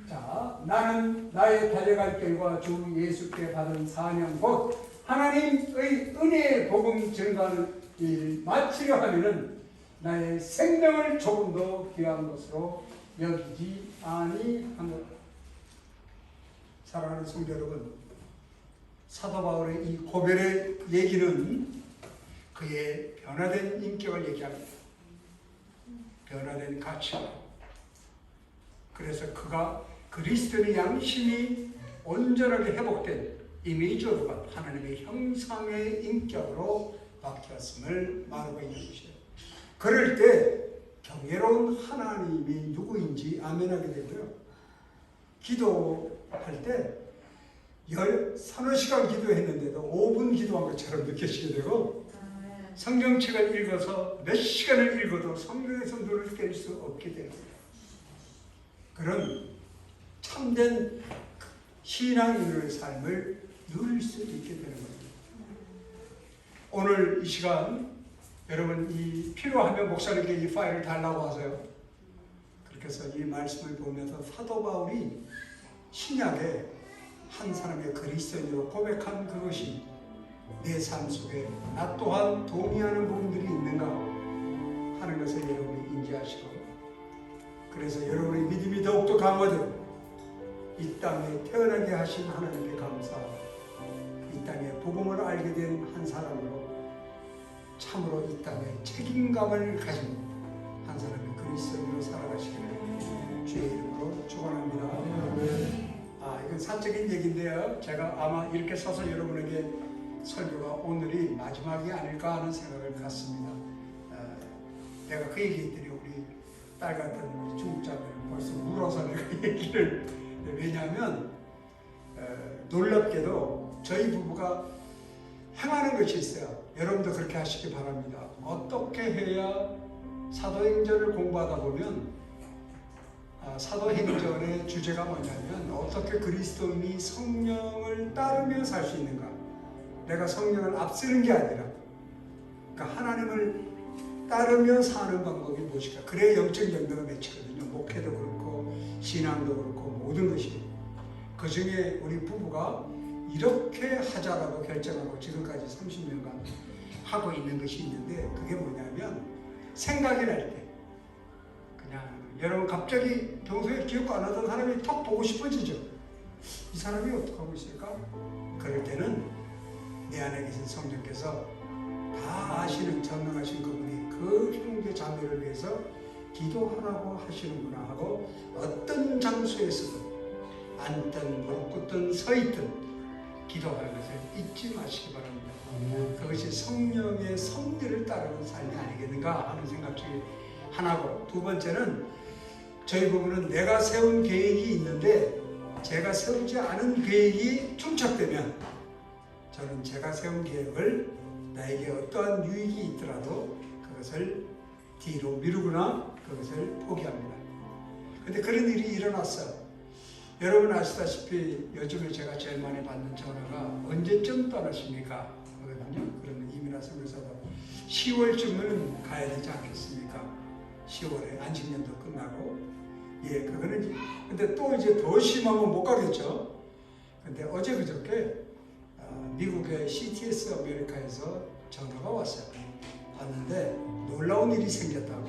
자, 나는 나의 달려갈 길과 주 예수께 받은 사명 곧 하나님의 은혜의 복음 증거하는 일 마치려 하면은 나의 생명을 조금 더 귀한 것으로 여기지 아니하노라. 사랑하는 성도 여러분, 사도 바울의 이 고별의 얘기는 그의 변화된 인격을 얘기합니다. 변화된 가치관. 그래서 그가 그리스도의 양심이 온전하게 회복된 이미지로가 하나님의 형상의 인격으로 바뀌었음을 말하고 있는 것이에요. 그럴 때 경외로운 하나님이 누구인지 아멘하게 되고요. 기도할 때 서너 시간 기도했는데도 5분 기도한 것처럼 느껴지게 되고, 성경책을 읽어서 몇 시간을 읽어도 성경에서 눈을 뗄 수 없게 됩니다. 그런 참된 신앙인의 삶을 누릴 수 있게 되는 겁니다. 오늘 이 시간 여러분 필요하면 목사님께 이 파일을 달라고 하세요. 그렇게 해서 이 말씀을 보면서 사도 바울이 신약에 한 사람의 그리스도인으로 고백한 그것이 내 삶 속에 나 또한 동의하는 부분들이 있는가 하는 것을 여러분이 인지하시고, 그래서 여러분의 믿음이 더욱더 강화되고 이 땅에 태어나게 하신 하나님께 감사하고 이 땅에 복음을 알게 된 한 사람으로 참으로 이 땅에 책임감을 가진 한 사람이 그리스도인으로 살아가시기를 주의 이름으로 축원합니다. 이건 사적인 얘기인데요. 제가 아마 이렇게 서서 여러분에게 설교가 오늘이 마지막이 아닐까 하는 생각을 갖습니다. 내가 그 얘기했더니 우리 딸 같은 우리 중국자매는 벌써 울어서 내가 얘기를, 왜냐하면 놀랍게도 저희 부부가 행하는 것이 있어요. 여러분도 그렇게 하시기 바랍니다. 어떻게 해야 사도행전을 공부하다 보면 사도행전의 주제가 뭐냐면 어떻게 그리스도인이 성령을 따르며 살 수 있는가. 내가 성령을 앞서는 게 아니라 그러니까 하나님을 따르며 사는 방법이 무엇일까. 그래야 영적 연대가 맺히거든요. 목회도 그렇고 신앙도 그렇고 모든 것이. 그 중에 우리 부부가 이렇게 하자라고 결정하고 지금까지 30년간 하고 있는 것이 있는데, 그게 뭐냐면 생각이 날 때 그냥 여러분 갑자기 평소에 기억 안 하던 사람이 턱 보고 싶어지죠. 이 사람이 어떻게 하고 있을까? 그럴 때는 내 안에 계신 성령께서 다 아시는 전능하신 그분이 그 형제 자매를 위해서 기도하라고 하시는구나 하고, 어떤 장소에서든 앉든 무릎 꿇든 서 있든 기도하는 것을 잊지 마시기 바랍니다. 그것이 성령의 섭리를 따르는 삶이 아니겠는가 하는 생각 중에 하나고, 두 번째는 저희 부부는 내가 세운 계획이 있는데 제가 세우지 않은 계획이 충착되면 저는 제가 세운 계획을 나에게 어떠한 유익이 있더라도 그것을 뒤로 미루거나 그것을 포기합니다. 근데 그런 일이 일어났어요. 여러분 아시다시피 요즘에 제가 제일 많이 받는 전화가 언제쯤 떠나십니까? 그러거든요. 그러면 이민아 선교사도 10월쯤은 가야 되지 않겠습니까? 10월에 안식년도 끝나고. 그거는 근데 또 이제 더 심하면 못 가겠죠. 근데 어제 그저께 미국의 CTS 아메리카에서 전화가 왔어요. 왔는데 놀라운 일이 생겼다고.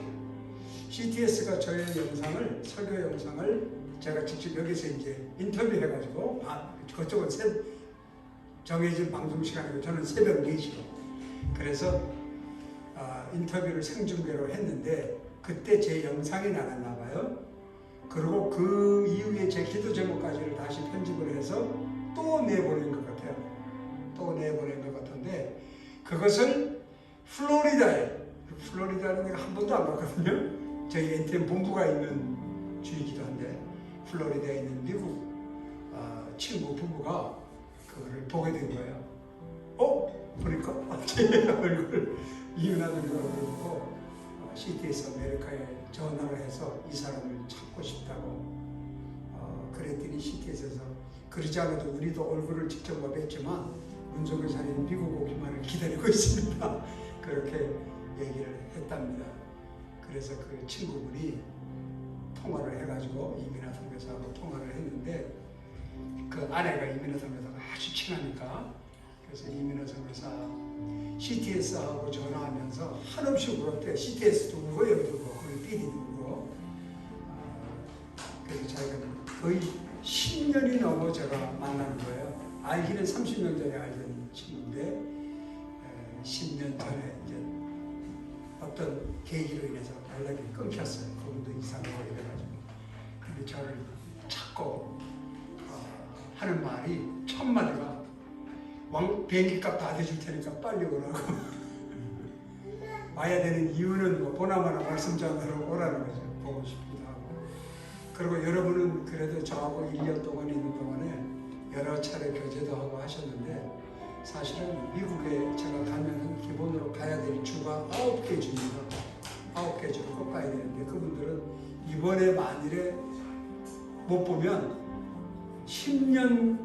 CTS가 저의 영상을, 설교 영상을 제가 직접 여기서 이제 인터뷰해가지고, 그쪽은 정해진 방송 시간이고 저는 새벽 4시로. 그래서 인터뷰를 생중계로 했는데 그때 제 영상이 나갔나 봐요. 그리고 그 이후에 제 기도 제목까지를 다시 편집을 해서 또 내보낸 것 같아요. 또 내보낸 것 같은데, 그것을 플로리다는 내가 한 번도 안 갔거든요. 저희 NTM 본부가 있는 주이기도 한데, 플로리다에 있는 미국 친구 부부가 그거를 보게 된 거예요. 보니까 제 얼굴, 이은하는 얼굴을 보고 CTS 아메리카에 전화를 해서 이 사람을 찾고 싶다고. 그랬더니 CTS에서 그러지 않아도 우리도 얼굴을 직접 못 뵀지만 문종교사님 미국 오기만을 기다리고 있습니다. 그렇게 얘기를 했답니다. 그래서 그 친구분이 통화를 해가지고 이민아 선교사하고 통화를 했는데, 그 아내가 이민아 선교사가 아주 친하니까, 그래서 이민아 선교사 CTS하고 전화하면서 한없이 울었대요. CTS도 울고 여기도 울고 거기 PD도 울고. 그래서 자기가 거의 10년이 넘어 제가 만나는 거예요. 알기는 30년 전에 알던 친구인데 10년 전에 이제 어떤 계기로 인해서 연락이 끊겼어요. 그분도 이상하고 이래가지고. 근데 저를 찾고 하는 말이 첫 마디가 비행기값 다 대줄 테니까 빨리 오라고. 와야 되는 이유는 뭐 보나마나 말씀 전하러 오라는 거죠. 보고 싶기도 하고. 그리고 여러분은 그래도 저하고 1년 동안 있는 동안에 여러 차례 교제도 하고 하셨는데 사실은 미국에 제가 가면은 기본으로 가야 될 주가 9개 주입니다. 9개 주를 꼭 가야 되는데 그분들은 이번에 만일에 못 보면 10년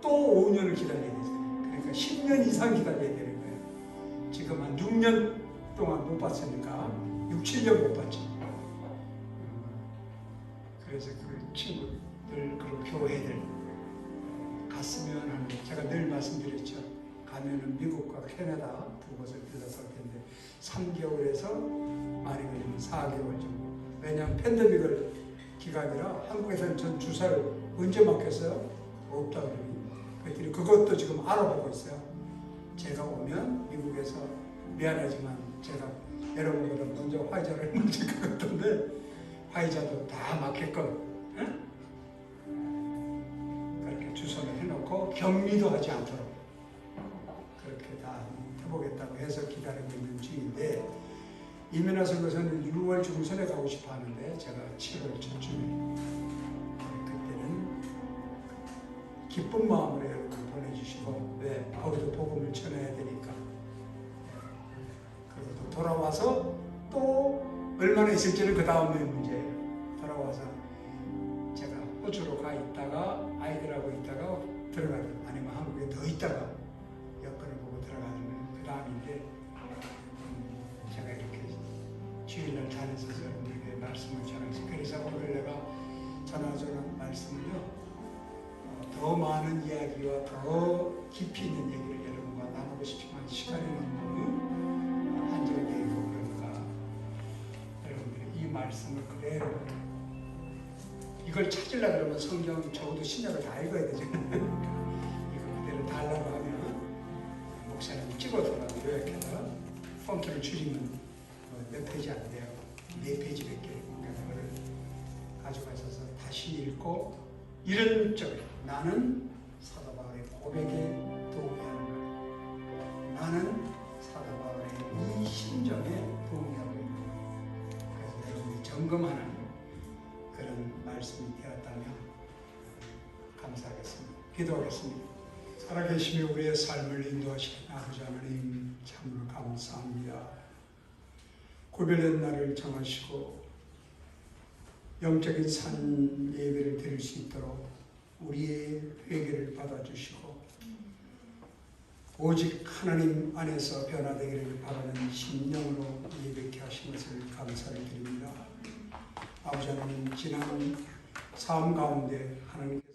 또 5년을 기다려야 되잖아요. 그러니까 10년 이상 기다려야 되는 거예요. 지금 한 6년 동안 못 봤으니까 6, 7년 못 봤죠. 그래서 그 친구들 그리고 교회들 갔으면 하는 제가 늘 말씀드렸죠. 가면은 미국과 캐나다 두 곳을 들러갈 텐데 3개월에서 많이 걸리면 4개월 정도. 왜냐하면 팬데믹을 기간이라 한국에서는 전 주사를 언제 맞겠어요? 없다 그러니. 그랬더니 그것도 지금 알아보고 있어요. 제가 오면 미국에서 미안하지만 제가 여러분보다 먼저 화이자를 맞을 것 같던데 화이자도 다 맞게끔 응? 그렇게 주선을 해놓고 격리도 하지 않도록 그렇게 다 해보겠다고 해서 기다리고 있는 중인데 이민아 선교사는 6월 중순에 가고 싶어 하는데 제가 7월 초쯤에 그때는 기쁜 마음으로 여러분 보내주시고 왜 거기도 복음을 전해야 되니까 그리고 또 돌아와서 또 얼마나 있을지는 그 다음에 문제예요. 돌아와서 제가 호주로 가 있다가 아이들하고 있다가 들어가든 아니면 한국에 더 있다가 여건을 보고 들어가는 그 다음인데 제가 이렇게 주일날 다니면서 여러분들에게 말씀을 전하면서 그래서 오늘 내가 전하주는 말씀은요 더 많은 이야기와 더 깊이 있는 얘기를 여러분과 나누고 싶지만 시간이 너무 한정되어 있고 그러니까 여러분들이 이 말씀을 그대로 이걸 찾으려고 그러면 성경 적어도 신약을 다 읽어야 되잖아요. 이거 그대로 달라고 하면 목사님 찍어서라도 요약해서 폰트를 줄이면 몇 페이지 안 돼요. 4페이지밖에. 그러니까 그거를 가져가셔서 다시 읽고 이런 쪽에 나는 사도 바울의 고백에 동의하는 거예요. 나는 사도 바울의 이 심정에 동의하고 있는 거예요. 그래서 여러분이 점검하는 그런 말씀이 되었다면 감사하겠습니다. 기도하겠습니다. 살아계시며 우리의 삶을 인도하시는 아버지 하나님 참으로 감사합니다. 구별된 날을 정하시고 영적인 산 예배를 드릴 수 있도록 우리의 회개를 받아주시고 오직 하나님 안에서 변화되기를 바라는 심령으로 예배케 하신 것을 감사를 드립니다. 아버지 하나님 지난 삶 가운데 하나님께서